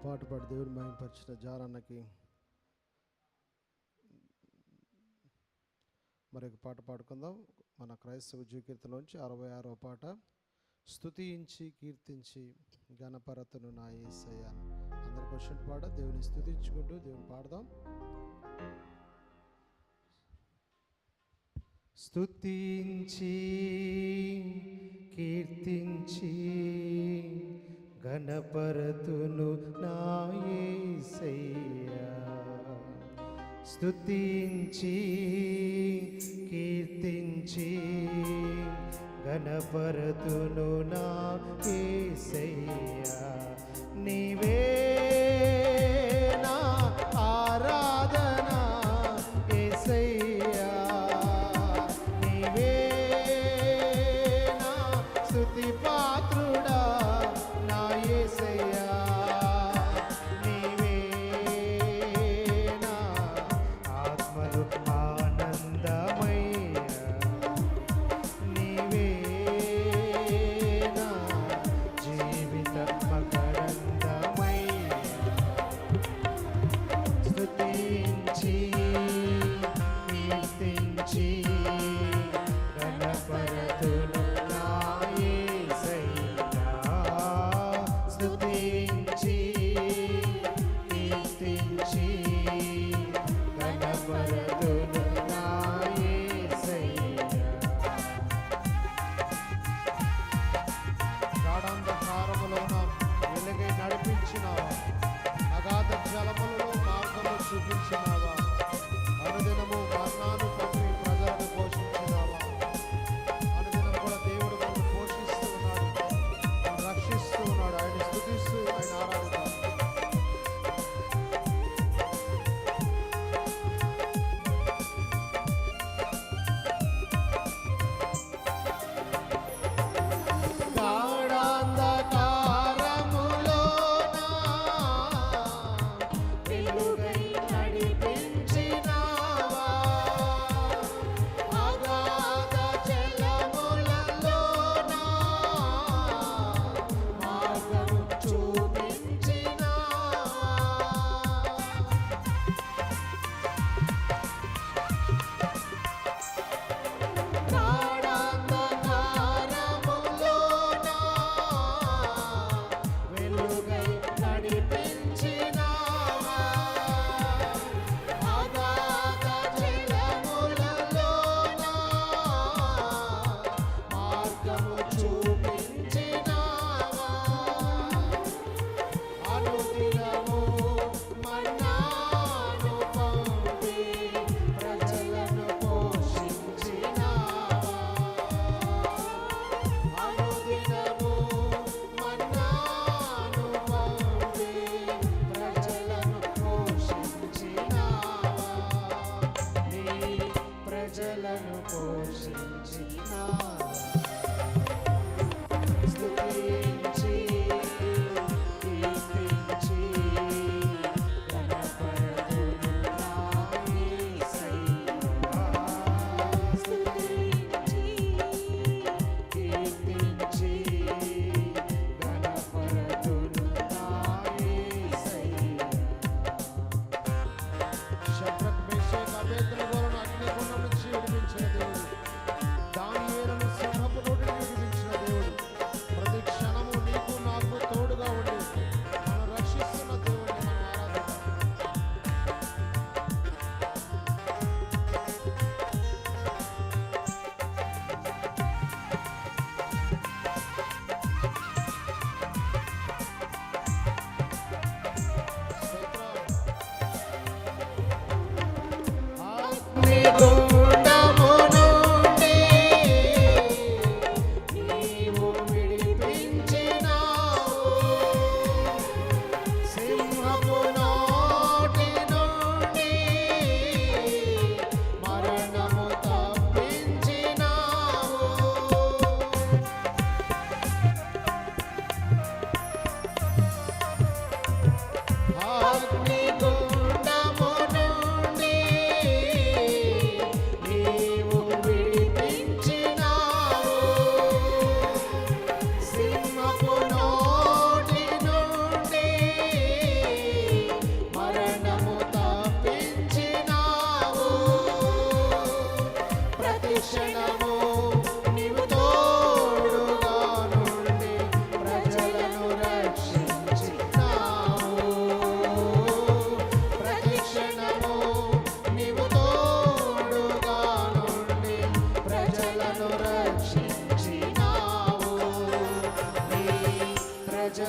పాట పాడి దేవుని మహిమపరిచిన జానన్నకి మరొక పాట పాడుకుందాం. మన క్రైస్తవ జీవితంలోంచి 66వ పాట, స్తుతించి కీర్తించి గణపరతును నా యేసయ్య. అందరికి వచ్చినట్టు పాట దేవుని స్తుతించుకుంటూ దేవుని పాడదాం. స్తుతించి కీర్తించి గణపరతును నా యేసయ్య. స్తుతించి కీర్తించి గణపరతును నా యేసయ్య. నీవే నా ఆరాధన యేసయ్య, నీవే నా స్తుతి పాత్రుడా నా యేసయ్య, నీవే నా ఆత్మలు ఆనందమయ్య, నీవే నా జీవిత మకరందమయ్య. స్తుతించి కీర్తించి గణపరతును నా యేసయ్య. స్తుతించి కీర్తించి గణపరతును నా యేసయ్య. గాఢాంధకారములోన వెలుగై నడిపించినావా, అగాధ జలములలో మార్గము చూపించినావా, అనుదినము మన్నాను పంపి ప్రజలను పోషించినావా. అనుదినం కూడా దేవుడు మనల్ని పోషిస్తూ ఉన్నాడు, మనల్ని రక్షిస్తూ ఉన్నాడు. ఆయన స్తుతిస్తూ ఆయన ఆరాధిద్దాం. గాఢాంధకారములోన వెలుగై నడిపించినావా, అగాధ జలములలోన మార్గము చూపించినావా. గాఢాంధకారములోన వెలుగై నడిపించినావా, అగాధ జలములలోన మార్గము చూపించినావా. అనుదినము మన్నాను పంపి ప్రజలను పోషించినావా. అనుదినము మన్నాను పంపి ప్రజలను పోషించినావా. నీ ప్రజలను పోషించినావా.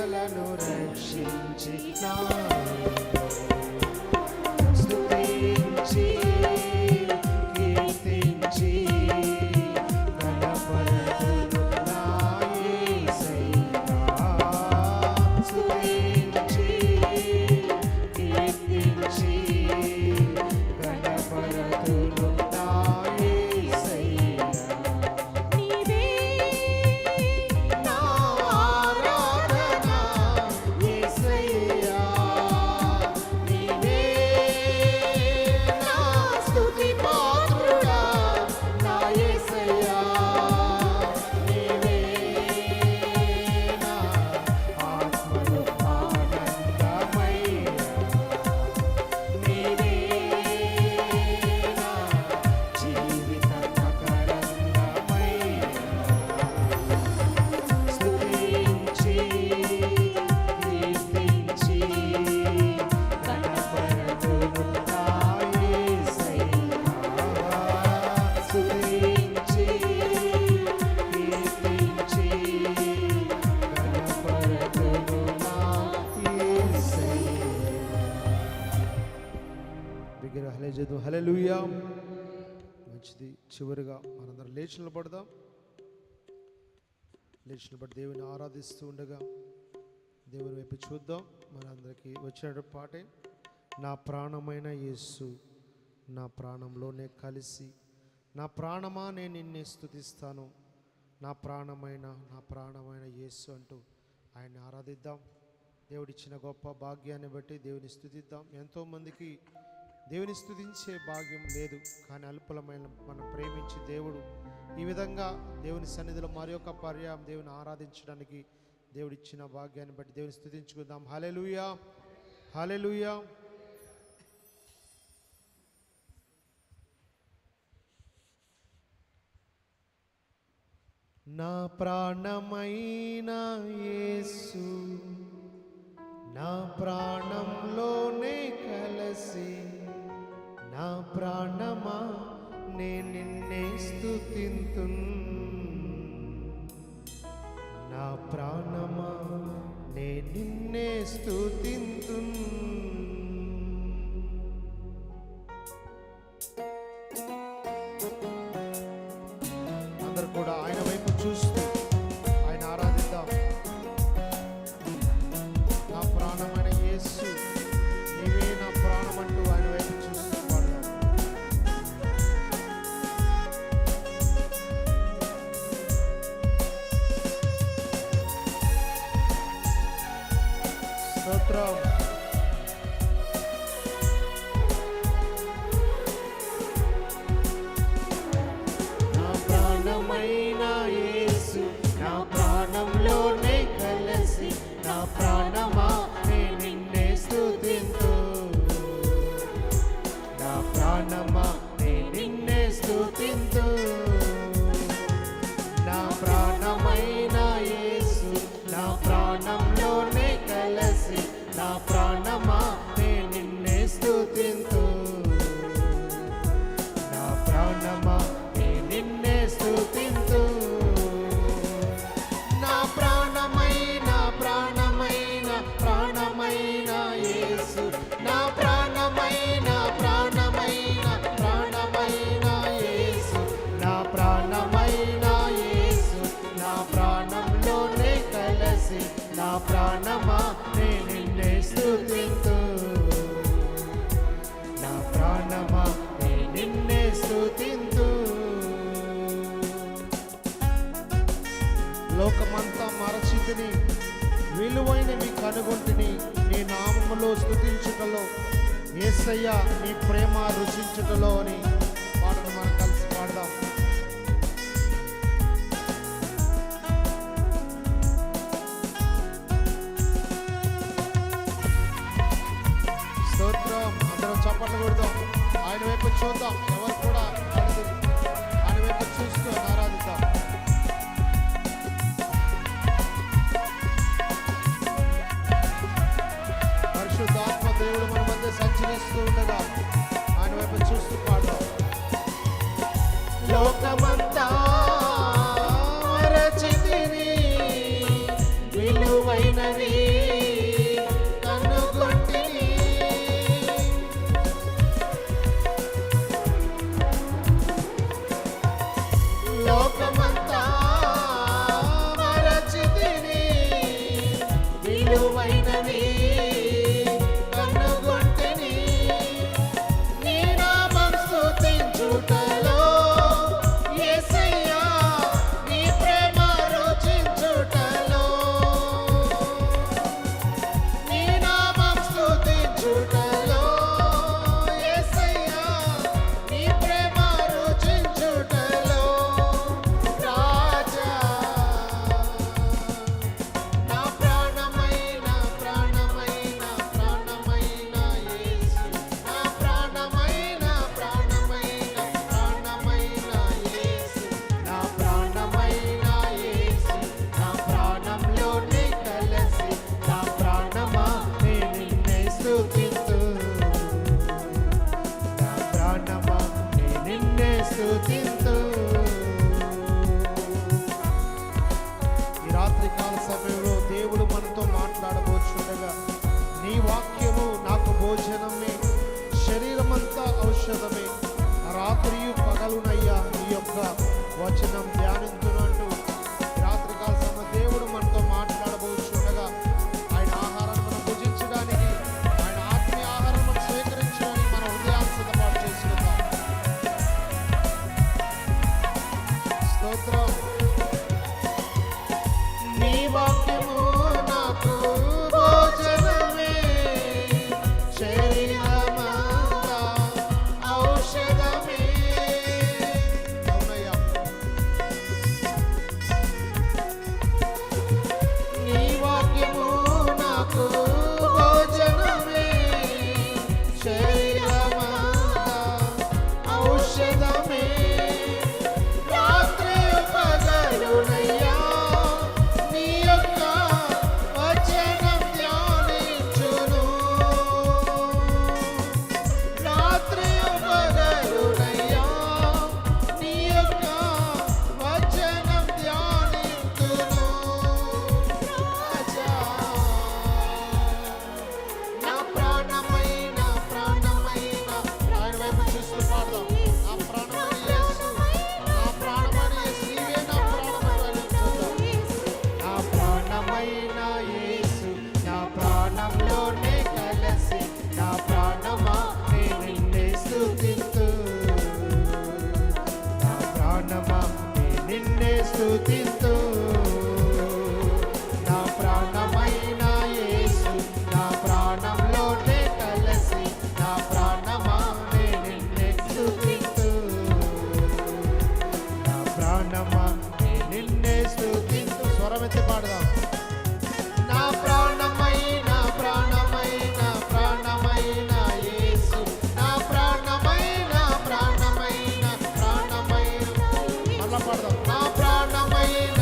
ఆత్మలను రక్షించినావు. స్తుతించి కీర్తించి గణపరతును నా యేసయ్యా. స్తుతించి కీర్తించి గణపరతును నా యేసయ్యా. నీవే నా ఆరాధన యేసయ్యా. నీవే నా స్తుతి పాత్రుడా నా యేసయ్యా. నీవే నా ఆత్మను ఆనందమయ్యా. నీవే నా జీవిత మకరందమయ్యా. స్తుతించి కీర్తించి గణపరతును నా యేసయ్యా. స్తుతించి కీర్తించి గణపరతును నా యేసయ్యా. బిగ్గరగా హల్లెలూయా చేద్దాం. హల్లెలూయా. మంచిది. చివరిగా మనందరం లేచి నిలబడదాం. లేచిన బట్టి దేవుని ఆరాధిస్తూ ఉండగా దేవుని వైపు చూద్దాం. మనందరికీ వచ్చిన పాటే, నా ప్రాణమైన యేసు నా ప్రాణంలోనే కలిసి, నా ప్రాణమా నేను నిన్నే స్తుతిస్తాను, నా ప్రాణమైన యేసు అంటూ ఆయన్ని ఆరాధిద్దాం. దేవుడిచ్చిన గొప్ప భాగ్యాన్ని బట్టి దేవుని స్తుతిద్దాం. ఎంతోమందికి దేవుని స్తుతించే భాగ్యం లేదు, కానీ అల్పులమైన మనం ప్రేమించి దేవుడు ఈ విధంగా దేవుని సన్నిధిలో మరి ఒక పర్యాయం దేవుని ఆరాధించడానికి దేవుడిచ్చిన భాగ్యాన్ని బట్టి దేవుని స్తుతించుకుందాం. హల్లెలూయా, హల్లెలూయా. నా ప్రాణమైన యేసు నా ప్రాణంలోనే కలసి, నా ప్రాణమా నే నిన్నే స్తుతింతున్, నా ప్రాణమా నే నిన్నే స్తుతింతున్. అందరూ కూడా ఆయన వైపు చూస్తూ ఆయన ఆరాధిద్దాం. నా ప్రాణమైన యేసు నీవే నా ప్రాణం అంటూ ఆయన వైపు చూస్తూ పాడదాం. స్తోత్రం. నా ప్రాణమైన యేసు నా ప్రాణంలోనే కలసి, నా ప్రాణమా నే నిన్నే స్తుతింతు, నా ప్రాణమా నే నిన్నే స్తుతింతు. నా ప్రాణమైన యేసు నా ప్రాణంలోనే కలసి, నా ప్రాణమా నే నిన్నే స్తుతింతు, నా ప్రాణమా నే నిన్నే స్తుతింతు. నా ప్రాణమైన ప్రాణమైన ప్రాణమైన యేసు నా ప్రాణమైన ప్రాణమైన ప్రాణమైన యేసు నా ప్రాణమైన యేసు నా ప్రాణంలోనే కలసి, నా ప్రాణమా నే నిన్నే స్తుతింతు, నా ప్రాణమా నే నిన్నే స్తుతింతు. లోకమంతా మరచితిని, విలువైనవి కనుగొంటిని, నీ నామములో స్తుతించుటలో, యేసయ్యా నీ ప్రేమ రుచించుటలో అని పాటను మనం కలిసి పాడదాం. స్తోత్రం. అందరం చప్పట్లు కొడదాం. ఆయన వైపు చూద్దాం. ఎవరు కూడా ఆయన వైపు చూస్తూ ఆరాధిద్దాం. పరిశుద్ధాత్మ దేవుడు మన మధ్య సంచరిస్తూ ఉండగా ఆయన వైపు చూస్తూ పాడదాం. లోకమంతా మరచితిని, విలువైనవి మాట్లాడబోచుండగా నీ వాక్యము నాకు భోజనమే, శరీరమంతా ఔషధమే, రాత్రియు పగలునయ్యా నీ యొక్క వచనం ధ్యానించునంటూ రాత్రికాల సమయ దేవుడు మనతో మాట్లాడబోచుండగా ఆయన ఆహారాన్ని మనం భుజించడానికి, ఆయన ఆత్మీయ ఆహారం మనం స్వీకరించడానికి మన హృదయాన్ని సిద్ధపాటు చేసుకుందాం. స్తోత్రం. నీ వాక్యము నాకు భోజనమే, శరీరమంతా ఔషధమే. అవునయ్యా. నీ వాక్యము నాకు భోజనమే, శరీరమంతా ఔషధమే, రాత్రి పగలునయ్యా నీ యొక్క వచనం ధ్యానించును, రాత్రి పగలునయ్యా నీ యొక్క వచనం ధ్యానించును. రాజా నా ప్రాణమైన ఆయన వైపు చూస్తూ పాడదాం. నా ప్రాణమైన యేసు, నా ప్రాణమైన యేసు, నీవే నా ప్రాణమైన చూద్దాం. నా ప్రాణమైన యేసు, నా ప్రాణంలోనే కలసి, నా ప్రాణమా నే నిన్నే స్తుతింతు, నా ప్రాణమా నే నిన్నే స్తుతింతు. నా ప్రాణమైన యేసు, నా ప్రాణంలోనే కలసి, నా ప్రాణమా నే నిన్నే స్తుతింతు, నా ప్రాణమా నే నిన్నే స్తుతింతు. స్వరమెత్తి పాడదాం. నా ప్రాణమైన యేసు, నా ప్రాణమైన మళ్ళా పాడదాం. నా ప్రాణమైన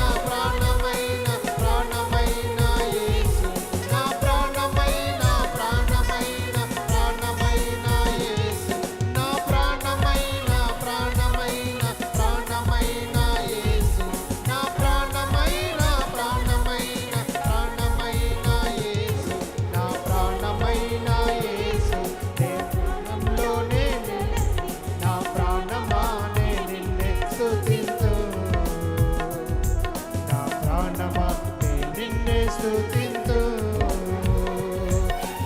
యేసు, నా ప్రాణమైన యేసు, నా ప్రాణమైన యేసు, నా ప్రాణమైన యేసు, నా ప్రాణమైన యేసు, నే ప్రాణంలోనే నా ప్రాణమా నే నిన్నే స్తుతింతు, నా ప్రాణమా నే నిన్నే స్తుతింతు.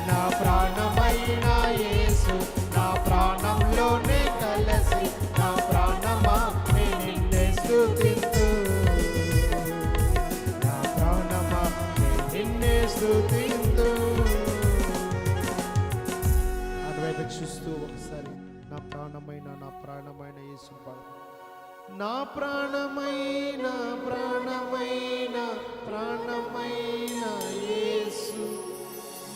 నా ప్రాణమైన యేసు, నా ప్రాణంలోనే కలసి, నా ప్రాణమా నే నిన్నే స్తుతింతు, నా ప్రాణమా నే నిన్నే స్తుతింతు. అటువైపు చూస్తూ ఒకసారి నా ప్రాణమైన యేసు పాడు. నా ప్రాణమైన యేసు,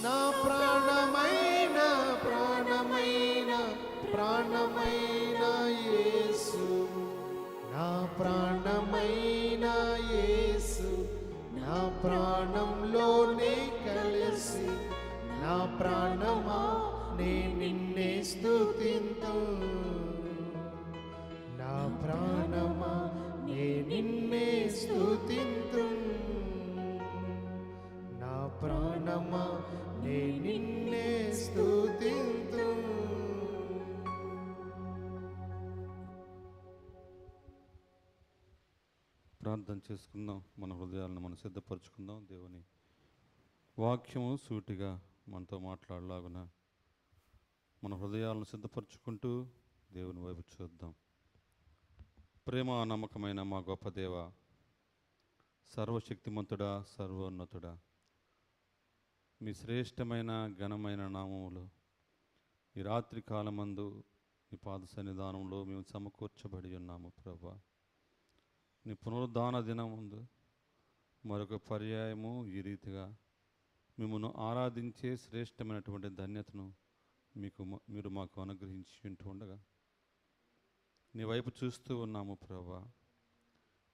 నా ప్రాణమైన యేసు, నా ప్రాణమైన యేసు, నా ప్రాణంలోనే కలిసి, నా ప్రాణమా నే నిన్నే స్తుతింతు, నా ప్రాణమా నే నిన్నే స్తుతింతు, నా ప్రాణమా నే నిన్నే స్తుతింతు. ప్రార్థన చేసుకుందాం. మన హృదయాలను మనం సిద్ధపరచుకుందాం. దేవుని వాక్యము సూటిగా మనతో మాట్లాడలాగున మన హృదయాలను సిద్ధపరచుకుంటూ దేవుని వైపు చూద్దాం. ప్రేమ నమ్మకమైన మా గొప్ప దేవ, సర్వశక్తిమంతుడా, సర్వోన్నతుడా, మీ శ్రేష్టమైన ఘనమైన నామములో ఈ రాత్రి కాలమందు మీ పాద సన్నిధానంలో మేము సమకూర్చబడి ఉన్నాము ప్రభా. నీ పునరుద్ధాన దినం ముందు మరొక పర్యాయము ఈ రీతిగా మిమ్మల్ని ఆరాధించే శ్రేష్టమైనటువంటి ధన్యతను మీరు మాకు అనుగ్రహించి ఉంటూ ఉండగా నీ వైపు చూస్తూ ఉన్నాము ప్రభా.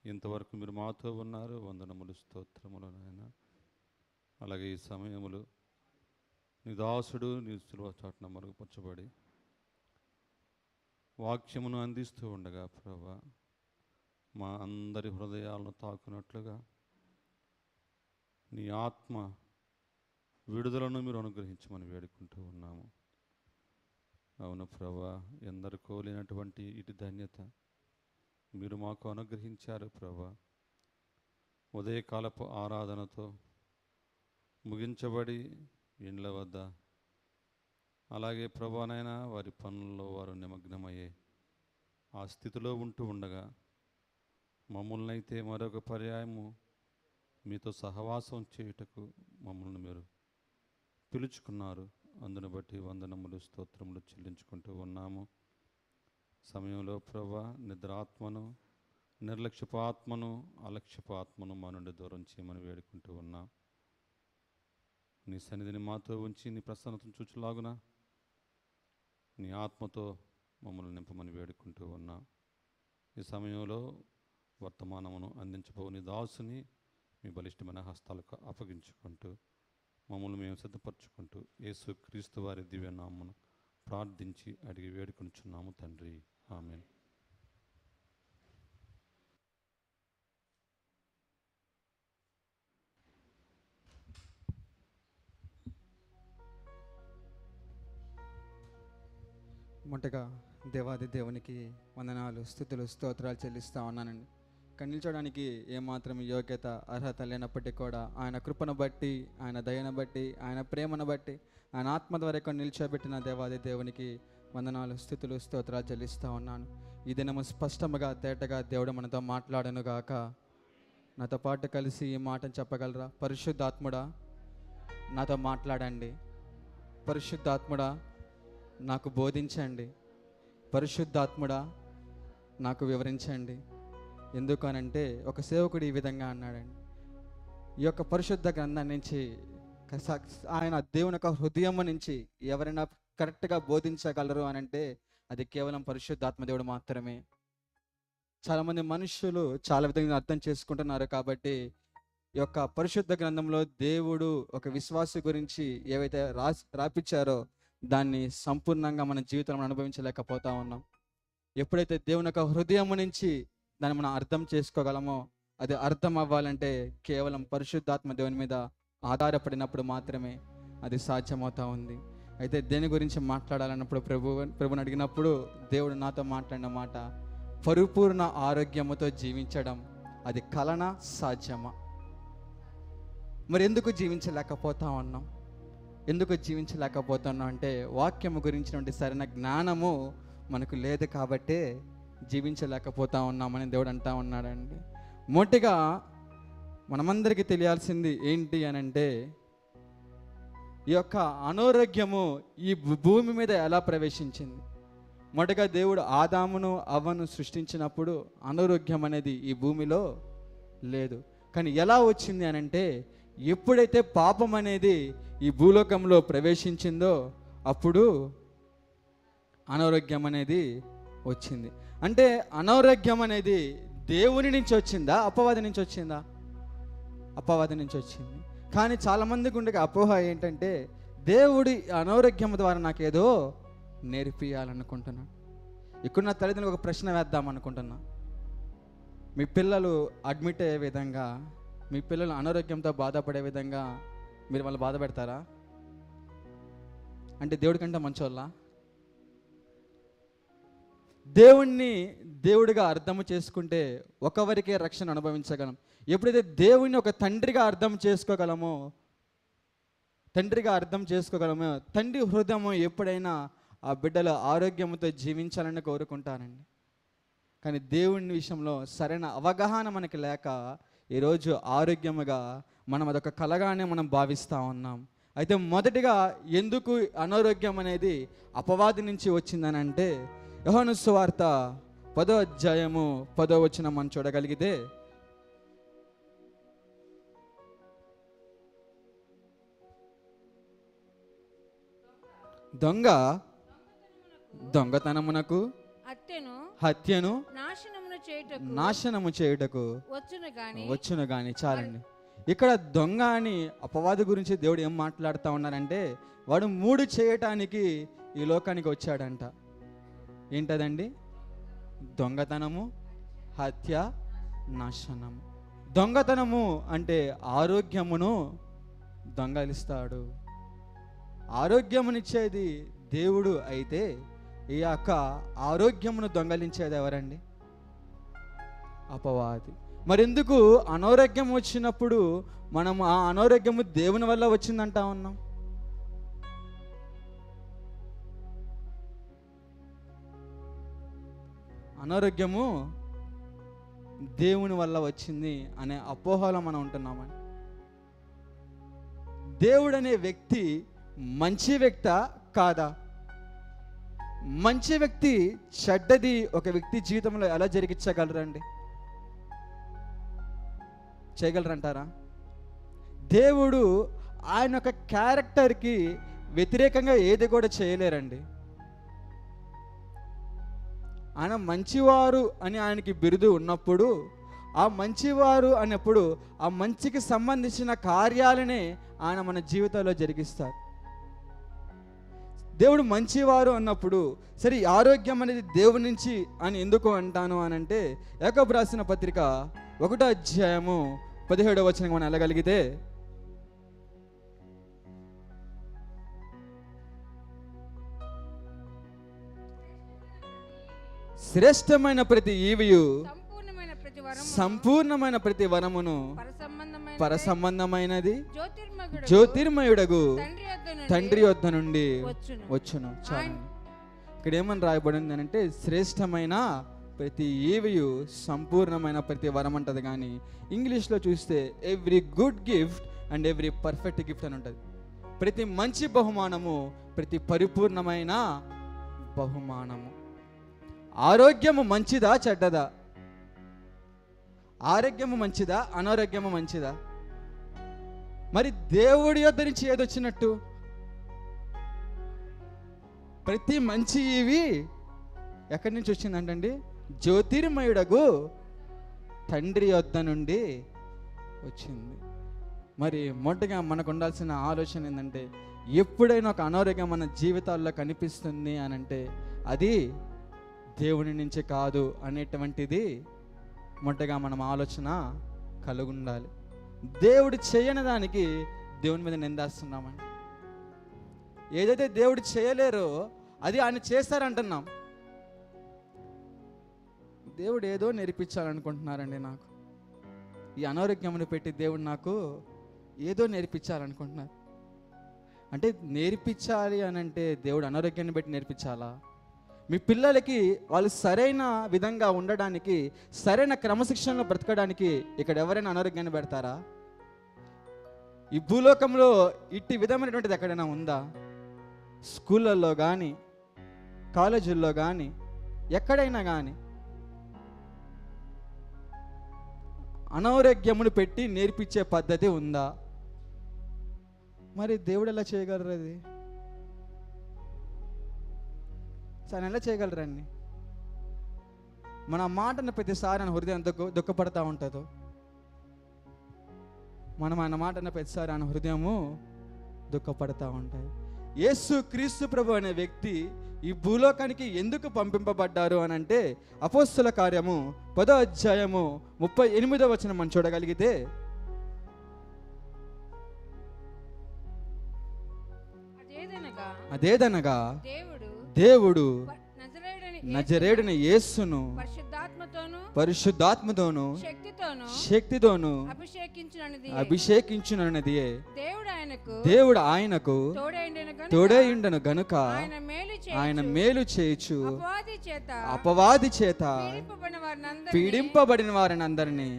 ఇంతవరకు మీరు మాతో ఉన్నారు. వందనములు, స్తోత్రములు నాయన. అలాగే ఈ సమయములు నీ దాసుడు నీ సిలువ చాటున మరుగుపరచబడి వాక్యమును అందిస్తూ ఉండగా ప్రభా, మా అందరి హృదయాలను తాకునట్లుగా నీ ఆత్మ విడుదలను మీరు అనుగ్రహించమని వేడుకుంటూ ఉన్నాము. అవును ప్రభా, ఎందరికో లేనటువంటి ఇటు ధన్యత మీరు మాకు అనుగ్రహించారు ప్రభా. ఉదయకాలపు ఆరాధనతో ముగించబడి ఇండ్ల వద్ద, అలాగే ప్రభానైనా వారి పనుల్లో వారు నిమగ్నమయ్యే ఆ స్థితిలో ఉంటూ ఉండగా మమ్మల్ని అయితే మరొక పర్యాయము మీతో సహవాసం చేయుటకు మమ్మల్ని మీరు పిలుచుకున్నారు. అందును బట్టి వందనములు స్తోత్రములు చెల్లించుకుంటూ ఉన్నాము. సమయంలో ప్రభా నిద్రాత్మను, నిర్లక్ష్యపు ఆత్మను, అలక్ష్యపు ఆత్మను మా నుండి దూరం చేయమని వేడుకుంటూ ఉన్నాం. నీ సన్నిధిని మాతో ఉంచి నీ ప్రసన్నతను చూచులాగున నీ ఆత్మతో మమ్మల్ని నింపమని వేడుకుంటూ ఉన్నాం. ఈ సమయంలో వర్తమానమును అందించబో నీ దాసుని మీ బలిష్టమైన హస్తాలకు అప్పగించుకుంటూ మమ్మల్ని మేము సిద్ధపరచుకుంటూ యేసు క్రీస్తు వారి దివ్యనామమును ప్రార్థించి అడిగి వేడుకొనుచున్నాము తండ్రి. ఆమేన్. మొదటగా దేవాది దేవునికి వందనాలు, స్తుతులు, స్తోత్రాలు చెల్లిస్తూ ఉన్నానండి. ఇక్కడ నిల్చోడానికి ఏమాత్రం యోగ్యత, అర్హత లేనప్పటికీ కూడా ఆయన కృపను బట్టి, ఆయన దయను బట్టి, ఆయన ప్రేమను బట్టి, ఆయన ఆత్మ ద్వారా ఇక్కడ నిల్చోబెట్టిన దేవాది దేవునికి వందనాలు, స్తుతులు, స్తోత్రాలు చెల్లిస్తూ ఉన్నాను. ఈ దినము స్పష్టముగా తేటగా దేవుడు మనతో మాట్లాడను గాక. నాతో పాటు కలిసి ఈ మాటను చెప్పగలరా? పరిశుద్ధాత్ముడా నాతో మాట్లాడండి, పరిశుద్ధాత్ముడా నాకు బోధించండి, పరిశుద్ధాత్ముడా నాకు వివరించండి. ఎందుకనంటే ఒక సేవకుడు ఈ విధంగా అన్నాడండి, ఈ యొక్క పరిశుద్ధ గ్రంథం నుంచి ఆయన దేవుని యొక్క హృదయం నుంచి ఎవరైనా కరెక్ట్గా బోధించగలరు అని అంటే అది కేవలం పరిశుద్ధాత్మ దేవుడు మాత్రమే. చాలామంది మనుషులు చాలా విధంగా అర్థం చేసుకుంటున్నారు. కాబట్టి ఈ యొక్క పరిశుద్ధ గ్రంథంలో దేవుడు ఒక విశ్వాసి గురించి ఏవైతే రాపించారో దాన్ని సంపూర్ణంగా మన జీవితంలో అనుభవించలేకపోతా ఉన్నాం. ఎప్పుడైతే దేవుని యొక్క హృదయం నుంచి దాన్ని మనం అర్థం చేసుకోగలమో, అది అర్థం అవ్వాలంటే కేవలం పరిశుద్ధాత్మ దేవుని మీద ఆధారపడినప్పుడు మాత్రమే అది సాధ్యమవుతా ఉంది. అయితే దేని గురించి మాట్లాడాలన్నప్పుడు ప్రభుని అడిగినప్పుడు దేవుడు నాతో మాట్లాడిన మాట, పరిపూర్ణ ఆరోగ్యముతో జీవించడం అది కలనా సాధ్యమా? మరి ఎందుకు జీవించలేకపోతా ఉన్నాం? ఎందుకు జీవించలేకపోతున్నాం అంటే వాక్యము గురించినటువంటి సరైన జ్ఞానము మనకు లేదు కాబట్టే జీవించలేకపోతా ఉన్నామని దేవుడు అంటా ఉన్నాడండి. మొదటిగా మనమందరికీ తెలియాల్సింది ఏంటి అని అంటే, ఈ యొక్క అనారోగ్యము ఈ భూమి మీద ఎలా ప్రవేశించింది? మొదటగా దేవుడు ఆదామును అవ్వను సృష్టించినప్పుడు అనారోగ్యం అనేది ఈ భూమిలో లేదు. కానీ ఎలా వచ్చింది అని అంటే, ఎప్పుడైతే పాపం అనేది ఈ భూలోకంలో ప్రవేశించిందో అప్పుడు అనారోగ్యం అనేది వచ్చింది. అంటే అనారోగ్యం అనేది దేవుని నుంచి వచ్చిందా, అపవాది నుంచి వచ్చిందా? అపవాది నుంచి వచ్చింది. కానీ చాలామందికి ఉండే అపోహ ఏంటంటే, దేవుడి అనారోగ్యం ద్వారా నాకేదో నేర్పియాలనుకుంటున్నాను. ఇక్కడ నా తల్లిదండ్రులకు ఒక ప్రశ్న వేద్దాం అనుకుంటున్నా. మీ పిల్లలు అడ్మిట్ అయ్యే విధంగా, మీ పిల్లలు అనారోగ్యంతో బాధపడే విధంగా మీరు వాళ్ళు బాధ పెడతారా? అంటే దేవుడి కంటే మంచోళ్ళ? దేవుణ్ణి దేవుడిగా అర్థం చేసుకుంటే ఒకవరికే రక్షణ అనుభవించగలం. ఎప్పుడైతే దేవుణ్ణి ఒక తండ్రిగా అర్థం చేసుకోగలమో, తండ్రి హృదయం ఎప్పుడైనా ఆ బిడ్డల ఆరోగ్యంతో జీవించాలని కోరుకుంటానండి. కానీ దేవుని విషయంలో సరైన అవగాహన మనకి లేక ఈరోజు ఆరోగ్యముగా మనం అదొక కలగానే మనం భావిస్తూ ఉన్నాం. అయితే మొదటిగా ఎందుకు అనారోగ్యం అనేది అపవాది నుంచి వచ్చిందని అంటే, యోహాను సువార్త 10వ అధ్యాయము 10వ వచనం మనం చూడగలిగితే, దొంగతనమునకు హత్యను నాశనము చేయుటకు వచ్చును గాని. చాలండి. ఇక్కడ దొంగ అని అపవాది గురించి దేవుడు ఏం మాట్లాడుతూ ఉన్నారంటే, వాడు 3 చేయటానికి ఈ లోకానికి వచ్చాడంట. ఏంటదండి? దొంగతనము, హత్య, నాశనము. దొంగతనము అంటే ఆరోగ్యమును దొంగలిస్తాడు. ఆరోగ్యమునిచ్చేది దేవుడు అయితే ఈ యొక్క ఆరోగ్యమును దొంగలించేది ఎవరండి? అపవాది. మరెందుకు అనారోగ్యం వచ్చినప్పుడు మనం ఆ అనారోగ్యము దేవుని వల్ల వచ్చిందంటా ఉన్నాం? అనారోగ్యము దేవుని వల్ల వచ్చింది అనే అపోహలో మనం ఉంటున్నామని. దేవుడు అనే వ్యక్తి మంచి వ్యక్తా కాదా? మంచి వ్యక్తి చెడ్డది ఒక వ్యక్తి జీవితంలో ఎలా జరిగించగలరండి? చేయగలరంటారా? దేవుడు ఆయన యొక్క క్యారెక్టర్కి వ్యతిరేకంగా ఏది కూడా చేయలేరండి. ఆయన మంచివారు అని ఆయనకి బిరుదు ఉన్నప్పుడు, ఆ మంచివారు అన్నప్పుడు ఆ మంచికి సంబంధించిన కార్యాలనే ఆయన మన జీవితంలో జరిగిస్తారు. దేవుడు మంచివారు అన్నప్పుడు సరే ఆరోగ్యం అనేది దేవుడి నుంచి అని ఎందుకు అంటాను అని అంటే, యాకోబు రాసిన పత్రిక 1వ అధ్యాయము 17వ వచనం మనం వెళ్ళగలిగితే, శ్రేష్టమైన ప్రతి ఈవియు సంపూర్ణమైన ప్రతి వరమును పరసంబంధమైనది జ్యోతిర్మయుడగు తండ్రి యొద్ద నుండి వచ్చును. చాలు. ఇక్కడ ఏమని రాయబడింది అంటే, శ్రేష్టమైన ప్రతి ఈవియు సంపూర్ణమైన ప్రతి వరం అంటది. కానీ ఇంగ్లీష్లో చూస్తే every good gift and every perfect gift అని ఉంటుంది. ప్రతి మంచి బహుమానము, ప్రతి పరిపూర్ణమైన బహుమానము. ఆరోగ్యము మంచిదా చెడ్డదా? ఆరోగ్యము మంచిదా అనారోగ్యము మంచిదా? మరి దేవుడి యొద్ద నుంచి ఏదొచ్చినట్టు? ప్రతి మంచి ఇవి ఎక్కడి నుంచి వచ్చిందంటండి? జ్యోతిర్మయుడగు తండ్రి యొద్ద నుండి వచ్చింది. మరి మొదటగా మనకు ఉండాల్సిన ఆలోచన ఏంటంటే, ఎప్పుడైనా ఒక అనారోగ్యం మన జీవితాల్లో కనిపిస్తుంది అని అంటే అది దేవుని నుంచి కాదు అనేటువంటిది మొదటగా మనం ఆలోచన కలిగి ఉండాలి. దేవుడు చేయని దానికి దేవుని మీద నిందేస్తున్నామని. ఏదైతే దేవుడు చేయలేరో అది ఆయన చేస్తారంటున్నాం. దేవుడు ఏదో నేర్పించాలనుకుంటున్నారండి నాకు. ఈ అనారోగ్యమును పెట్టి దేవుడు నాకు ఏదో నేర్పించాలనుకుంటున్నారు. అంటే నేర్పించాలి అని అంటే దేవుడు అనారోగ్యాన్ని పెట్టి నేర్పించాలా? మీ పిల్లలకి వాళ్ళు సరైన విధంగా ఉండడానికి, సరైన క్రమశిక్షణలో బ్రతకడానికి ఇక్కడ ఎవరైనా అనారోగ్యాన్ని పెడతారా? ఈ భూలోకంలో ఇట్టి విధమైనటువంటిది ఎక్కడైనా ఉందా? స్కూళ్ళల్లో కానీ, కాలేజీల్లో కానీ, ఎక్కడైనా కానీ అనారోగ్యమును పెట్టి నేర్పించే పద్ధతి ఉందా? మరి దేవుడు ఎలా చేయగలరు? అది ఆయన ఎలా చేయగలరండి? మన మాటను ప్రతిసారి ఆయన హృదయం దుఃఖపడతా ఉంటుందో, మనం ఆయన మాటను ప్రతిసారి ఆయన హృదయము దుఃఖపడతా ఉంటాయి. యేసు క్రీస్తు ప్రభు అనే వ్యక్తి ఈ భూలోకానికి ఎందుకు పంపింపబడ్డారు అని అంటే, అపోస్తల కార్యము 10వ అధ్యాయము 38వ వచనం మనం చూడగలిగితే, అదేదనగా దేవుడు నజరేయుడైన యేసును పరిశుద్ధాత్మతోను శక్తితోను అభిషేకించునది దేవుడు ఆయనకు తోడైయుండెను గనుక ఆయన మేలు చేయుచు అపవాది చేత పీడింపబడిన వారిని అందరినీ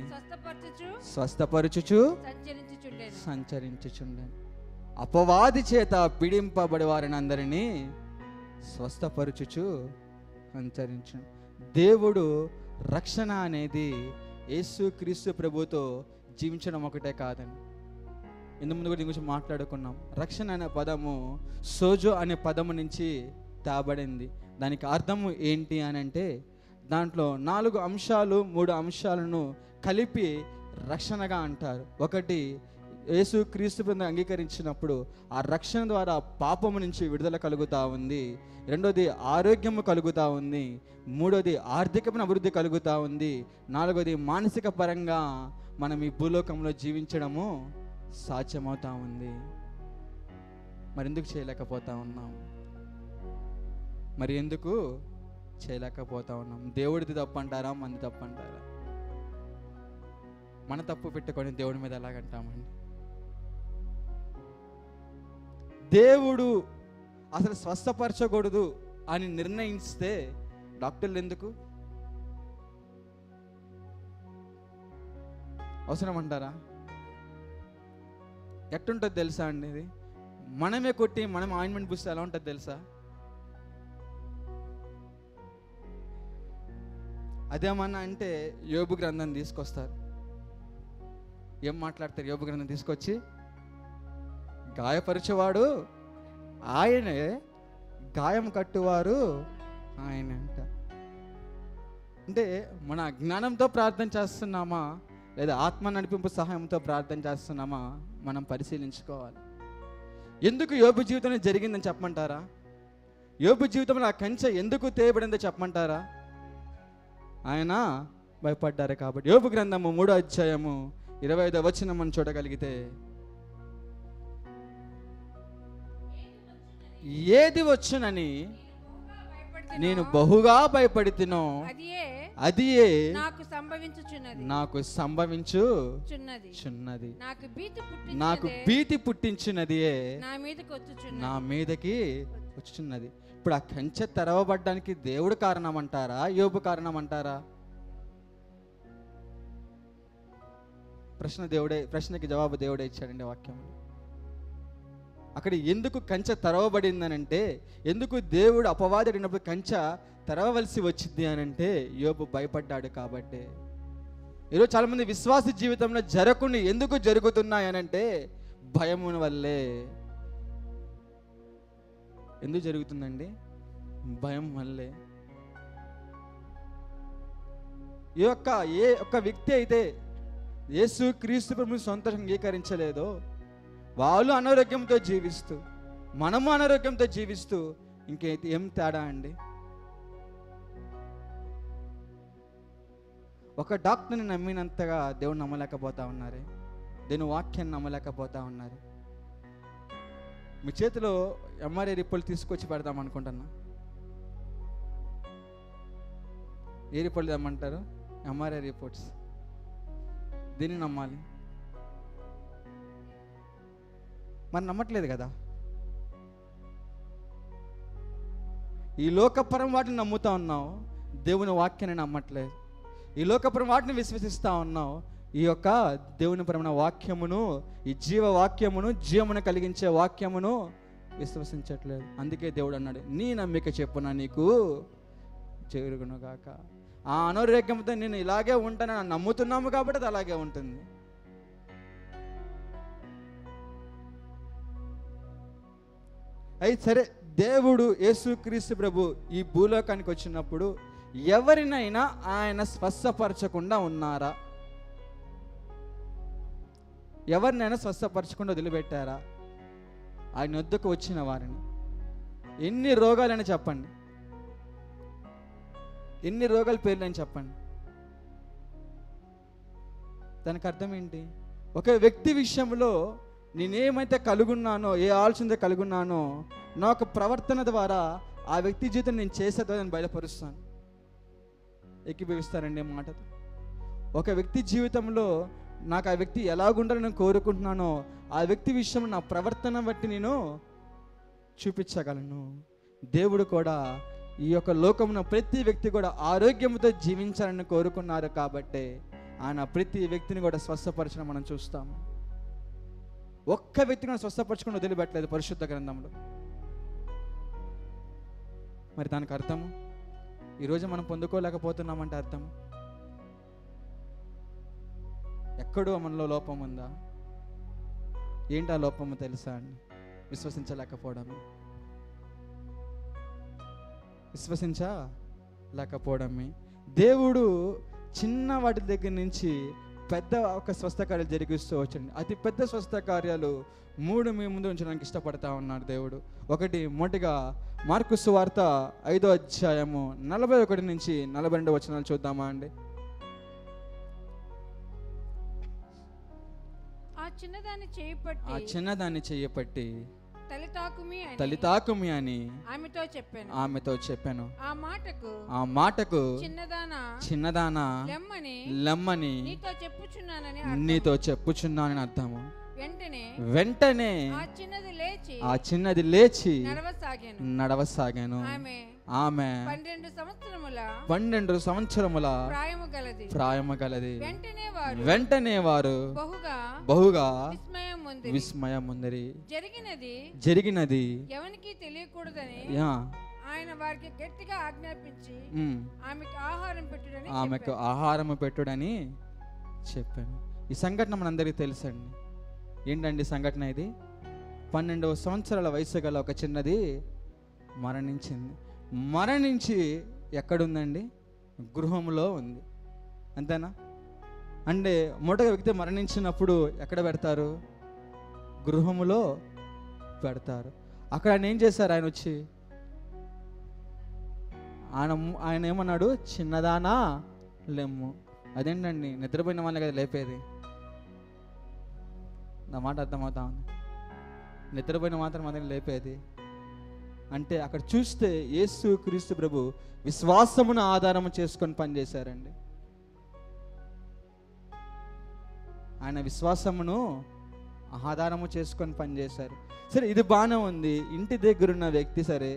స్వస్థపరచుచు సంచరించుచుండెను. అపవాది చేత పీడింపబడి వారిని అందరినీ స్వస్థపరచుచు సంచరించు. దేవుడు రక్షణ అనేది యేసు క్రీస్తు ప్రభుతో జీవించడం ఒకటే కాదండి. ఇంతకు ముందు కూడా దీని గురించి మాట్లాడుకున్నాం. రక్షణ అనే పదము సోజో అనే పదము నుంచి తేబడింది. దానికి అర్థము ఏంటి అని అంటే, దాంట్లో 4 అంశాలు 3 అంశాలను కలిపి రక్షణగా అంటారు. ఒకటి, యేసు క్రీస్తు ప్రభువుని అంగీకరించినప్పుడు ఆ రక్షణ ద్వారా పాపము నుంచి విడుదల కలుగుతూ ఉంది. రెండోది ఆరోగ్యము కలుగుతూ ఉంది. మూడోది ఆర్థికమైన అభివృద్ధి కలుగుతూ ఉంది. నాలుగోది మానసిక పరంగా మనం ఈ భూలోకంలో జీవించడము సాధ్యమవుతా ఉంది. మరి ఎందుకు చేయలేకపోతా ఉన్నాం? మరి ఎందుకు చేయలేకపోతా ఉన్నాం? దేవుడిది తప్పు అంటారా, మంది తప్పు అంటారా? మన తప్పు పెట్టుకొని దేవుడి మీద ఎలాగంటామండి? దేవుడు అసలు స్వస్థపరచకూడదు అని నిర్ణయిస్తే డాక్టర్లు ఎందుకు అవసరం అంటారా? ఎట్టుంటుంది తెలుసా అండి? ఇది మనమే కొట్టి మనం ఆయింట్మెంట్ పూస్తే ఎలా ఉంటుంది తెలుసా? అదేమన్నా అంటే యోబు గ్రంథం తీసుకొస్తారు. ఏం మాట్లాడతారు? యోబు గ్రంథం తీసుకొచ్చి గాయపరిచేవాడు ఆయనే, గాయం కట్టువారు ఆయన అంట. అంటే మన అజ్ఞానంతో ప్రార్థన చేస్తున్నామా లేదా ఆత్మ నడిపింపు సహాయంతో ప్రార్థన చేస్తున్నామా మనం పరిశీలించుకోవాలి. ఎందుకు యోబు జీవితంలో జరిగిందని చెప్పమంటారా? యోబు జీవితంలో ఆ కంచె ఎందుకు తేయబడిందో చెప్పమంటారా? ఆయన భయపడ్డారు కాబట్టి. యోబు గ్రంథము 3వ అధ్యాయము 25వ వచనం మనం చూడగలిగితే, ఏది వచ్చునని నేను బహుగా భయపడితినో అదియే నాకు సంభవించుచున్నది. నాకు భీతి పుట్టించినది నా మీదకి వచ్చుచున్నది. ఇప్పుడు ఆ కంచె తెరవబడ్డానికి దేవుడు కారణం అంటారా, యోబు కారణం అంటారా? ప్రశ్నకి జవాబు దేవుడే ఇచ్చాడండి వాక్యంలో. అక్కడ ఎందుకు కంచె తెరవబడిందనంటే, ఎందుకు దేవుడు అపవాదడినప్పుడు కంచె తెరవవలసి వచ్చింది అనంటే యోబు భయపడ్డాడు కాబట్టి. ఈరోజు చాలామంది విశ్వాస జీవితంలో జరగకుండా ఎందుకు జరుగుతున్నాయనంటే భయమున వల్లే. ఎందుకు జరుగుతుందండి? భయం వల్లే. ఏ ఒక్క వ్యక్తి అయితే యేసు క్రీస్తు ప్రభువుని సొంతంగా అంగీకరించలేదో వాళ్ళు అనారోగ్యంతో జీవిస్తూ, మనము అనారోగ్యంతో జీవిస్తూ ఇంకైతే ఏం తేడా అండి? ఒక డాక్టర్ని నమ్మినంతగా దేవుడు నమ్మలేకపోతా ఉన్నారే, దేవుని వాక్యాన్ని నమ్మలేకపోతా ఉన్నారు. మీ చేతిలో ఎంఆర్ఐ రిపోర్ట్ తీసుకొచ్చి పెడదాం అనుకుంటున్నా. ఏ రిపోర్ట్ తెమ్మంటారు? MRI reports. దీన్ని నమ్మాలి. మరి నమ్మట్లేదు కదా. ఈ లోకపరం వాటిని నమ్ముతా ఉన్నావు, దేవుని వాక్యాన్ని నమ్మట్లేదు. ఈ లోకపరం వాటిని విశ్వసిస్తూ ఉన్నావు, ఈ యొక్క దేవుని పరమైన వాక్యమును, ఈ జీవవాక్యమును, జీవమును కలిగించే వాక్యమును విశ్వసించట్లేదు. అందుకే దేవుడు అన్నాడు, నీ నమ్మిక చెప్పున నీకు జరుగునుగాక. ఆ అనారోగ్యంతో నేను ఇలాగే ఉంటానని నమ్ముతున్నాము కాబట్టి అది అలాగే ఉంటుంది. అయితే సరే, దేవుడు యేసుక్రీస్తు ప్రభు ఈ భూలోకానికి వచ్చినప్పుడు ఎవరినైనా ఆయన స్వస్థపరచకుండా ఉన్నారా? ఎవరినైనా స్వస్థపరచకుండా వదిలిపెట్టారా? ఆయన వద్దకు వచ్చిన వారిని ఎన్ని రోగాలని చెప్పండి, ఎన్ని రోగాల పేర్లని చెప్పండి. దానికి అర్థం ఏంటి? ఒక వ్యక్తి విషయంలో నేనేమైతే కలుగున్నానో, ఏ ఆలోచనతో కలుగున్నానో, నా ఒక ప్రవర్తన ద్వారా ఆ వ్యక్తి జీవితం నేను చేసేదో నేను బయలుపరుస్తాను. ఏకీభవిస్తారండి మాటతో? ఒక వ్యక్తి జీవితంలో నాకు ఆ వ్యక్తి ఎలాగుండాలని నేను కోరుకుంటున్నానో ఆ వ్యక్తి విషయంలో నా ప్రవర్తన బట్టి నేను చూపించగలను. దేవుడు కూడా ఈ యొక్క లోకమున ప్రతి వ్యక్తి కూడా ఆరోగ్యంతో జీవించాలని కోరుకున్నారు కాబట్టి ఆయన ప్రతి వ్యక్తిని కూడా స్వస్థపరచడం మనం చూస్తాము. ఒక్క వ్యక్తిని కూడా స్వస్థపరచకుండా వదిలిపెట్టలేదు పరిశుద్ధ గ్రంథంలో. మరి దానికి అర్థము ఈరోజు మనం పొందుకోలేకపోతున్నామంటే అర్థం ఎక్కడో మనలో లోపం ఉందా? ఏంటి ఆ లోపము తెలుసా అండి? విశ్వసించలేకపోవడమే. దేవుడు చిన్న వాటి దగ్గర నుంచి పెద్ద ఒక స్వస్థ కార్యాలు జరిగిస్తూ వచ్చండి. అతి పెద్ద స్వస్థ కార్యాలు 3 మీ ముందు ఉంచడానికి ఇష్టపడతా ఉన్నాడు దేవుడు. మొదటిగా మార్కు సువార్త 5వ అధ్యాయము 41 నుంచి 42 వచనాలు చూద్దామా అండి? ఆ చిన్నదాన్ని చేయపట్టి తల్లి తలితాకుమి అని ఆమెతో చెప్పాను. ఆ మాటకు చిన్నదానా లెమ్మని నీతో చెప్పుచున్నానని అర్థము. వెంటనే ఆ చిన్నది లేచి నడవసాగాను. ఆమె 12 సంవత్సరముల ప్రాయము గలది. వెంటనే వారు బహుగా విస్మయం ముందరి. జరిగినది ఎవరికి తెలియకూడదని యా, ఆయన వారికి గట్టిగా ఆజ్ఞాపించి ఆమెకు ఆహారము పెట్టుడని చెప్పాను. ఈ సంఘటన మనందరికీ తెలుసండి. ఏంటండి సంఘటన ఇది? 12 సంవత్సరాల వయసు గల ఒక చిన్నది మరణించింది. మరణించి ఎక్కడుందండి? గృహంలో ఉంది. అంతేనా? అంటే మొదట వ్యక్తి మరణించినప్పుడు ఎక్కడ పెడతారు? గృహములో పెడతారు. అక్కడ ఆయన ఏం చేశారు? ఆయన వచ్చి ఆయన ఏమన్నాడు? చిన్నదానా లెమ్ము. అదేంటండి, నిద్రపోయిన వాళ్ళని కదా లేపేది. నా మాట అర్థమవుతా ఉంది. నిద్రపోయిన మాత్రం అదే లేపేది. అంటే అక్కడ చూస్తే యేసు క్రీస్తు ప్రభు విశ్వాసమును ఆధారము చేసుకొని పనిచేశారండి. ఆయన విశ్వాసమును ఆధారము చేసుకొని పనిచేశారు. సరే, ఇది బాగానే ఉంది. ఇంటి దగ్గరున్న వ్యక్తి సరే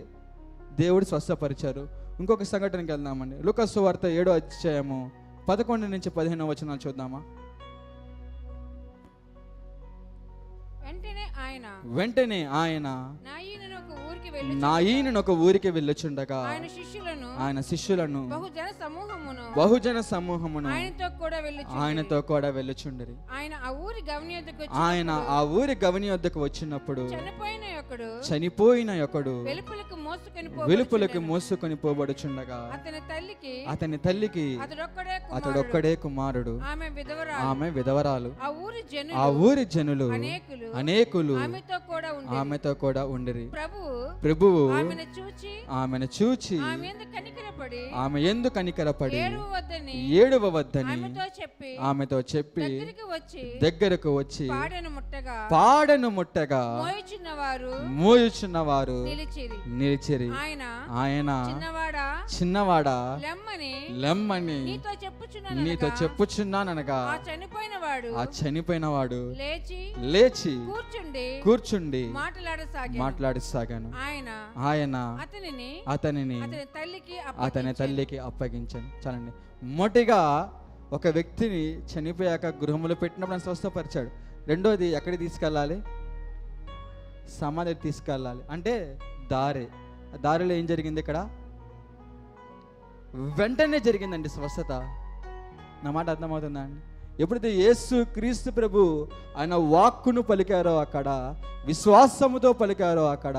దేవుడు స్వస్థపరిచారు. ఇంకొక సంఘటనకి వెళ్దామండి. లూకా సువార్త 7వ అధ్యాయము 11 నుంచి 15 వచనాలు చూద్దామా? వెంటనే ఆయన నాయీనును ఒక ఊరికి వెళ్ళుచుండగా ఆయన శిష్యులను బహుజన సమూహమును ఆయనతో కూడా వెళ్ళుచుండిరి. ఆయన ఆ ఊరి గవని వద్దకు వచ్చినప్పుడు చనిపోయిన ఒకడు వెలుపలికి మోసుకొని పోబడుచుండగా అతని తల్లికి అతడొక్కడే కుమారుడు, ఆమె విధవరాలు. ఆ ఊరి జనులు అనేకులు ఆమెతో కూడా ఉండిరి. ప్రభువు ఆమెను చూచి ఆమె యందు కనికరపడి ఏడువ వద్దని ఆమెతో చెప్పి దగ్గరకు వచ్చి పాడెను ముట్టగా మోయుచున్నవారు నిలిచిరి. ఆయన చిన్నవాడా లెమ్మని నీతో చెప్పుచున్నాననగా ఆ చనిపోయినవాడు లేచి కూర్చుండి మాట్లాడసాగాను. ఆయన అతనిని అతని తల్లికి అప్పగించాను. చాలండి. మొదటిగా ఒక వ్యక్తిని చనిపోయాక గృహంలో పెట్టినప్పుడు ఆయన స్వస్థపరిచాడు. రెండోది ఎక్కడికి తీసుకెళ్ళాలి? సమాధికి తీసుకెళ్ళాలి. అంటే దారిలో ఏం జరిగింది? ఇక్కడ వెంటనే జరిగిందండి స్వస్థత. నా మాట అర్థమవుతుందా అండి? ఎప్పుడైతే యేసు క్రీస్తు ప్రభు ఆయన వాక్కును పలికారో, అక్కడ విశ్వాసముతో పలికారో, అక్కడ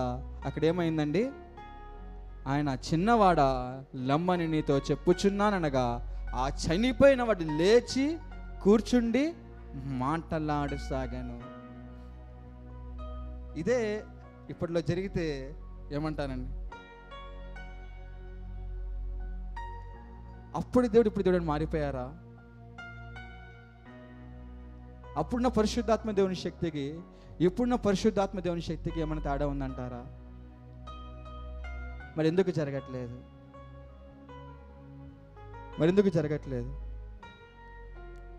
ఏమైందండి? ఆయన చిన్నవాడ లమ్మని నీతో చెప్పుచున్నాననగా ఆ చనిపోయిన వాడు లేచి కూర్చుండి మాట్లాడసాగాను. ఇదే ఇప్పట్లో జరిగితే ఏమంటానండి? అప్పుడు దేవుడు ఇప్పుడు దేవుడు మారిపోయారా? అప్పుడున్న పరిశుద్ధాత్మ దేవుని శక్తికి ఇప్పుడున్న పరిశుద్ధాత్మ దేవుని శక్తికి ఏమైనా తేడా ఉందంటారా? మరి ఎందుకు జరగట్లేదు?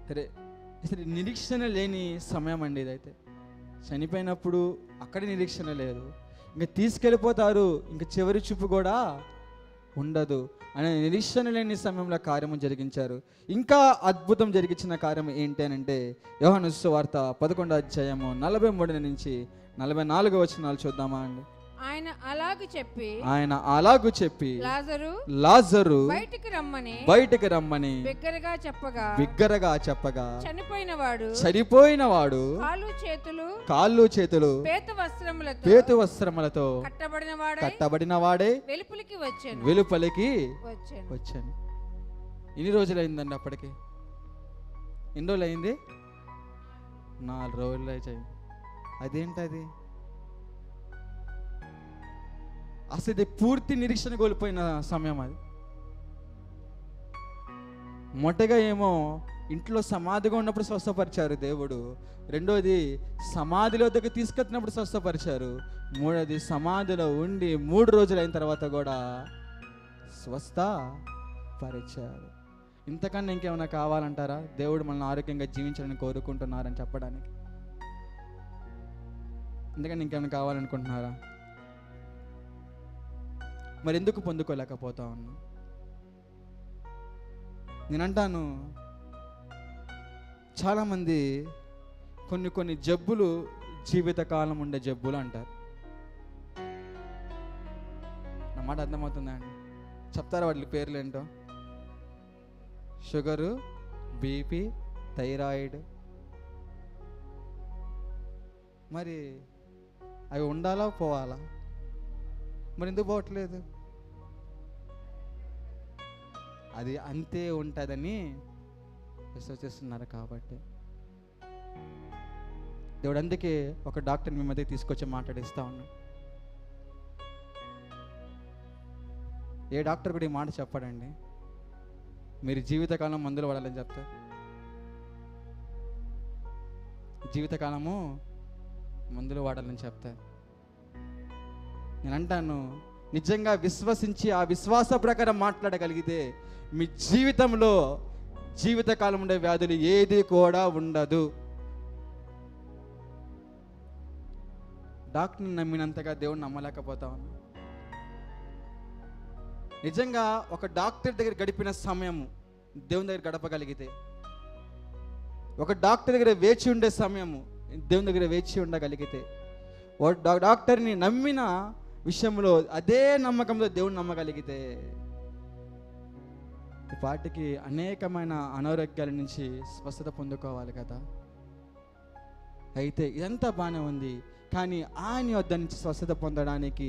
సరే, నిరీక్షణ లేని సమయం అండి ఇదైతే. చనిపోయినప్పుడు అక్కడ నిరీక్షణ లేదు, ఇంకా తీసుకెళ్ళిపోతారు, ఇంకా చివరి చూపు కూడా ఉండదు అనే నిరీక్షణ లేని సమయంలో కార్యము జరిగించారు. ఇంకా అద్భుతం జరిగించిన కార్యం ఏంటి అని అంటే యోహాను సువార్త 11వ అధ్యాయము 43 నుంచి 44 వచనాలు చూద్దామా అండి. ఆయన అలాగు చెప్పి లాజరు బయటికి రమ్మని బిగ్గరగా చెప్పగా చనిపోయినవాడు కాళ్ళు చేతులు పేతు వస్త్రములతో కట్టబడిన వాడే వెలుపలికి వచ్చాను. ఎన్ని రోజులు అయిందండి అప్పటికి? ఎన్ని రోజులు అయింది? 4 రోజులు అయింది. అదేంటది? అసలు ఇది పూర్తి నిరీక్షణ కోల్పోయిన సమయం అది. మొదటగా ఏమో ఇంట్లో సమాధిగా ఉన్నప్పుడు స్వస్థపరిచారు దేవుడు. రెండోది సమాధిలో దగ్గర తీసుకెళ్తున్నప్పుడు స్వస్థపరిచారు. మూడోది సమాధిలో ఉండి 3 రోజులు అయిన తర్వాత కూడా స్వస్థపరిచారు. ఇంతకన్నా ఇంకేమైనా కావాలంటారా? దేవుడు మనల్ని ఆరోగ్యంగా జీవించాలని కోరుకుంటున్నారని చెప్పడానికి. ఇంతకన్నా ఇంకేమైనా కావాలనుకుంటున్నారా? మరి ఎందుకు పొందుకోలేకపోతా ఉన్నా? నేనంటాను, చాలామంది కొన్ని జబ్బులు జీవితకాలం ఉండే జబ్బులు అంటారు. నా మాట అర్థమవుతుందా అండి? చెప్తారా వాటి పేర్లు ఏంటో? Sugar, BP, thyroid. మరి అవి ఉండాలా పోవాలా? మరి ఎందుకు పోవట్లేదు? అది అంతే ఉంటుందని విశ్వసిస్తున్నారు కాబట్టి. దేవుడు అందుకే ఒక డాక్టర్ మీ మధ్య తీసుకొచ్చి మాట్లాడిస్తూ ఉన్నాడు. ఏ డాక్టర్ కూడా ఈ మాట చెప్పాడండి, మీరు జీవితకాలం మందులు వాడాలని చెప్తారు. జీవితకాలము మందులు వాడాలని చెప్తారు. నేను అంటాను, నిజంగా విశ్వసించి ఆ విశ్వాస ప్రకారం మాట్లాడగలిగితే మీ జీవితంలో జీవితకాలం ఉండే వ్యాధులు ఏది కూడా ఉండదు. డాక్టర్ని నమ్మినంతగా దేవుడిని నమ్మలేకపోతా ఉన్నా. నిజంగా ఒక డాక్టర్ దగ్గర గడిపిన సమయము దేవుని దగ్గర గడపగలిగితే, ఒక డాక్టర్ దగ్గర వేచి ఉండే సమయము దేవుని దగ్గర వేచి ఉండగలిగితే, డాక్టర్ని నమ్మిన విషయంలో అదే నమ్మకంలో దేవుని నమ్మగలిగితే, వాటికి అనేకమైన అనారోగ్యాల నుంచి స్వస్థత పొందుకోవాలి కదా. అయితే ఇదంతా బాగానే ఉంది, కానీ ఆయన వద్ద నుంచి స్వస్థత పొందడానికి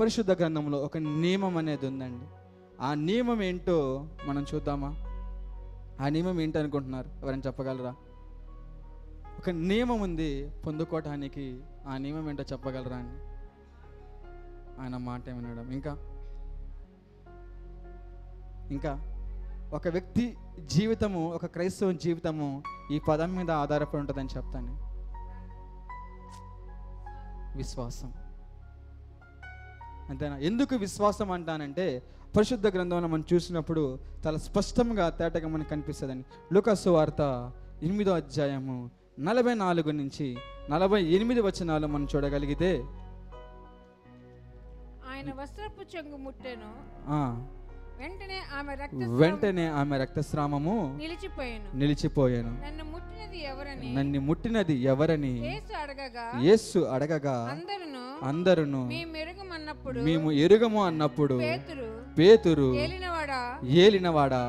పరిశుద్ధ గ్రంథంలో ఒక నియమం అనేది ఉందండి. ఆ నియమం ఏంటో మనం చూద్దామా? ఆ నియమం ఏంటో అనుకుంటున్నారు? ఎవరైనా చెప్పగలరా? ఒక నియమం ఉంది పొందుకోవటానికి. ఆ నియమం ఏంటో చెప్పగలరా అండి? ఆయన మాట వినడం. ఇంకా ఒక వ్యక్తి జీవితము, ఒక క్రైస్తవ జీవితము ఈ పదం మీద ఆధారపడి ఉంటుందని చెప్తాను. విశ్వాసం. అంతేనా? ఎందుకు విశ్వాసం అంటానంటే, పరిశుద్ధ గ్రంథంలో మనం చూసినప్పుడు చాలా స్పష్టంగా తేటగా మనకు కనిపిస్తుందండి. లూకాసు సువార్త 8వ అధ్యాయము 44 నుంచి 48 వచనాలు మనం చూడగలిగితే, ఆయన వస్త్రపు చెంగు ముట్టెను, వెంటనే ఆమె రక్తస్రావము నిలిచిపోయాను. నన్ను ముట్టినది ఎవరని యేసు అడగగా అందరును మేము ఎరుగము అన్నప్పుడు పేతురు ఏలినవాడా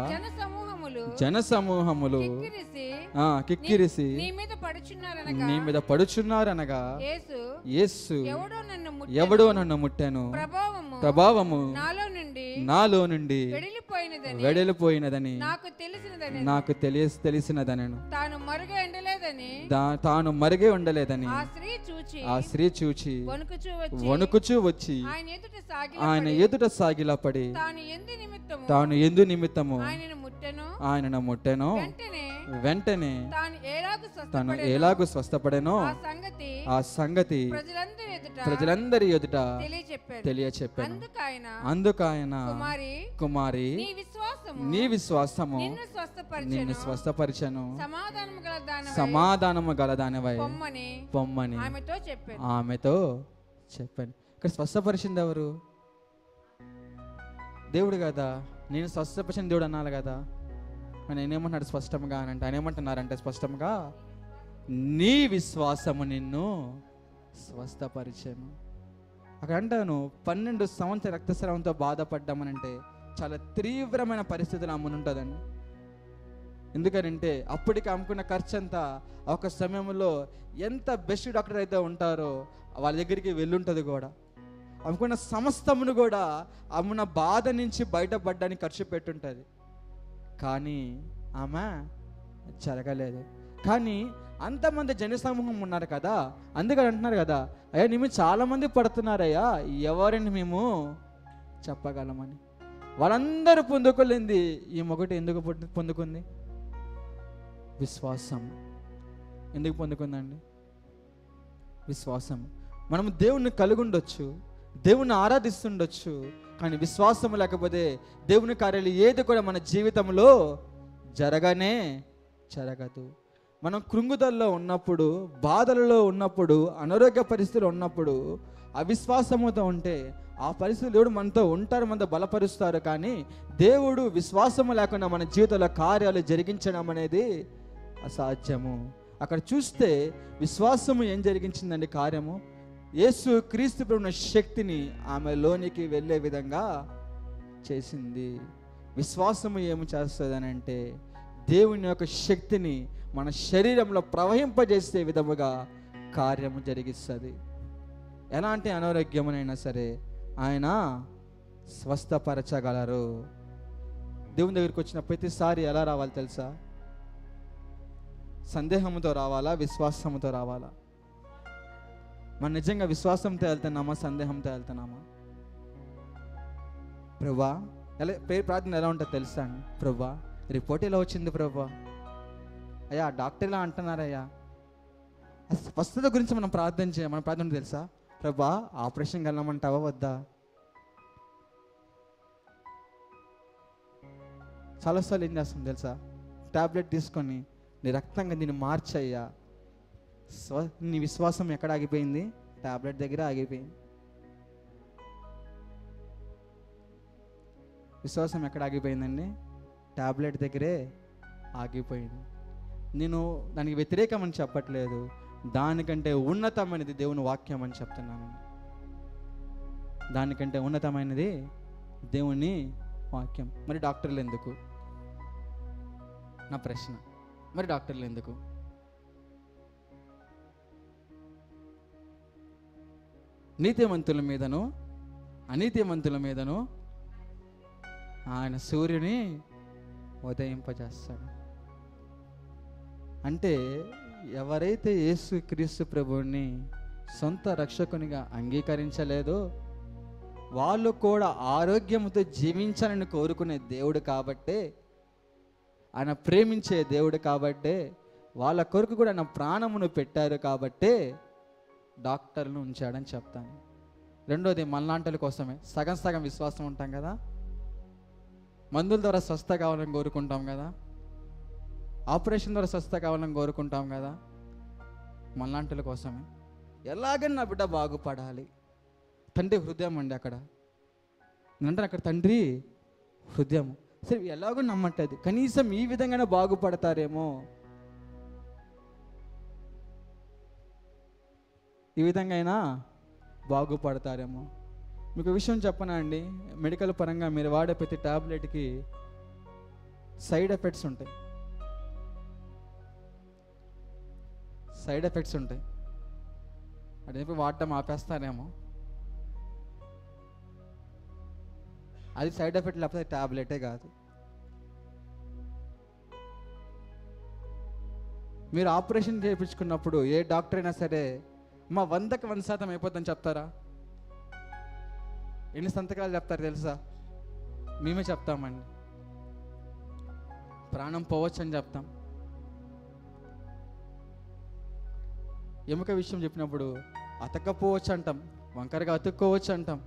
జనసమూహములు కిక్కిరిసి నీ మీద పడుచున్నారనగా యేసు ఎవడో నన్ను ముట్టాను, ప్రభావము నాలో నుండి వెడలిపోయినదని నాకు తెలిసినదనను. తాను మరుగే ఉండలేదని ఆ స్త్రీ చూచి వణుకుచూ వచ్చి ఆయన ఎదుట సాగిలా పడి తాను ఎందు నిమిత్తము ఆయనను ముట్టెనో, వెంటనే తాను ఎలాగూ స్వస్థపడెనో ఆ సంగతి ప్రజలందరి ఎదుట తెలియచెప్పాను. అందుకైన కుమారి నీ విశ్వాసము నిన్ను స్వస్థపరిచెను, సమాధానము గలదానివై పొమ్మని ఆమెతో చెప్పాను. ఇక్కడ స్వస్థపరిచింది ఎవరు? దేవుడు కదా. నేను స్వస్థపరిచిన దేవుడు అన్నాను కదా. ఆయన ఏమంటున్నాడు స్పష్టంగా అని అంటే, ఆయన ఏమంటున్నారంటే స్పష్టంగా, నీ విశ్వాసము నిన్ను స్వస్థపరిచాను. అక్కడ అంటాను, 12 సంవత్సరాల రక్తస్రావంతో బాధపడ్డామనంటే చాలా తీవ్రమైన పరిస్థితులు అమ్మునుంటుందండి. ఎందుకనంటే అప్పటికి అమ్ముకున్న ఖర్చు అంతా ఒక సమయంలో ఎంత బెస్ట్ డాక్టర్ అయితే ఉంటారో వాళ్ళ దగ్గరికి వెళ్ళుంటుంది కూడా. అమ్ముకున్న సమస్తమును కూడా అమ్మున బాధ నుంచి బయటపడడానికి ఖర్చు పెట్టుంటుంది. కానీ ఆమె జరగలేదు. కానీ అంతమంది జనసమూహం ఉన్నారు కదా, అందుకని అంటున్నారు కదా, అయ్యా మేము చాలామంది పడుతున్నారయ్యా, ఎవరిని మేము చెప్పగలమని. వాళ్ళందరూ పొందుకోలేంది ఈ మొగటి ఎందుకు పొందుకుంది? విశ్వాసం ఎందుకు పొందుకుందండి? విశ్వాసం. మనం దేవుణ్ణి కలిగి ఉండొచ్చు, దేవుణ్ణి ఆరాధిస్తుండొచ్చు, కానీ విశ్వాసం లేకపోతే దేవుని కార్యాలు ఏది కూడా మన జీవితంలో జరగదు. మనం కృంగుదల్లో ఉన్నప్పుడు, బాధలలో ఉన్నప్పుడు, అనారోగ్య పరిస్థితులు ఉన్నప్పుడు అవిశ్వాసముతో ఉంటే ఆ పరిస్థితులు దేవుడు మనతో ఉంటారు, మనతో బలపరుస్తారు. కానీ దేవుడు విశ్వాసము లేకుండా మన జీవితంలో కార్యాలు జరిగించడం అనేది అసాధ్యము. అక్కడ చూస్తే విశ్వాసము ఏం జరిగించిందండి కార్యము? యేసు క్రీస్తు ప్రభువున్న శక్తిని ఆమెలోనికి వెళ్ళే విధంగా చేసింది. విశ్వాసము ఏమి చేస్తుంది అని అంటే దేవుని యొక్క శక్తిని మన శరీరంలో ప్రవహింపజేసే విధముగా కార్యము జరిగిస్తుంది. ఎలాంటి అనారోగ్యమునైనా సరే ఆయన స్వస్థపరచగలరు. దేవుని దగ్గరికి వచ్చిన ప్రతిసారి ఎలా రావాలి తెలుసా? సందేహంతో రావాలా, విశ్వాసంతో రావాలా? మనం నిజంగా విశ్వాసంతో వెళ్తున్నామా, సందేహంతో వెళ్తున్నామా? ప్రభువా, ప్రార్థన ఎలా ఉంటుందో తెలుసా అండి? ప్రభువా, రిపోర్ట్ ఎలా వచ్చింది ప్రభువా? అయ్యా డాక్టర్ ఇలా అంటున్నారయ్యా. స్వస్థత గురించి మనం ప్రార్థన చేయాలి. మన ప్రార్థన తెలుసా? ప్రభువా, ఆపరేషన్కి వెళ్ళమంటావా వద్దా? చాలాసార్లు ఏం చేస్తాం తెలుసా? టాబ్లెట్ తీసుకొని నీ రక్తంగా దీన్ని మార్చయ్యా. నీ విశ్వాసం ఎక్కడ ఆగిపోయింది? టాబ్లెట్ దగ్గర ఆగిపోయింది. విశ్వాసం ఎక్కడ ఆగిపోయిందండి? టాబ్లెట్ దగ్గరే ఆగిపోయింది. నేను దానికి వ్యతిరేకం అని చెప్పట్లేదు, దానికంటే ఉన్నతమైనది దేవుని వాక్యం అని చెప్తున్నాను. దానికంటే ఉన్నతమైనది దేవుని వాక్యం. మరి డాక్టర్లు ఎందుకు? నా ప్రశ్న, మరి డాక్టర్లు ఎందుకు? నీతిమంతుల మీదను అనీతిమంతుల మీదను ఆయన సూర్యుని ఉదయింపజేస్తాడు. అంటే ఎవరైతే యేసు క్రీస్తు ప్రభువుని సొంత రక్షకునిగా అంగీకరించలేదో వాళ్ళు కూడా ఆరోగ్యంతో జీవించాలని కోరుకునే దేవుడు కాబట్టే, ఆయన ప్రేమించే దేవుడు కాబట్టే, వాళ్ళ కొరకు కూడా ఆయన ప్రాణమును పెట్టారు కాబట్టే డాక్టర్లను ఉంచాడని చెప్తాను. రెండోది మనలాంటి కోసమే. సగం సగం విశ్వాసం ఉంటాం కదా, మందుల ద్వారా స్వస్థ కావాలని కోరుకుంటాం కదా, ఆపరేషన్ ద్వారా స్వస్థ కావాలని కోరుకుంటాం కదా, మనలాంటి కోసమే. ఎలాగని నా బిడ్డ బాగుపడాలి. తండ్రి హృదయం అండి అక్కడ. నేనంటే అక్కడ తండ్రి హృదయం. సరే ఎలాగో నమ్మట్లేదు, కనీసం ఈ విధంగానే బాగుపడతారేమో, ఈ విధంగా అయినా బాగుపడతారేమో. మీకు విషయం చెప్పనా అండి, మెడికల్ పరంగా మీరు వాడే ప్రతి టాబ్లెట్కి సైడ్ ఎఫెక్ట్స్ ఉంటాయి. సైడ్ ఎఫెక్ట్స్ ఉంటాయి. అదేపి వాడటం ఆపేస్తారేమో, అది సైడ్ ఎఫెక్ట్ లేకపోతే టాబ్లెటే కాదు. మీరు ఆపరేషన్ చేయించుకున్నప్పుడు ఏ డాక్టర్ అయినా సరే మా 100కి 100% అయిపోతుందని చెప్తారా? ఎన్ని సంతకాలు చెప్తారు తెలుసా? మేమే చెప్తామండి. ప్రాణం పోవచ్చు అని చెప్తాం. ఎముక విషయం చెప్పినప్పుడు అతకపోవచ్చు అంటాం, వంకరగా అతుక్కోవచ్చు అంటాం.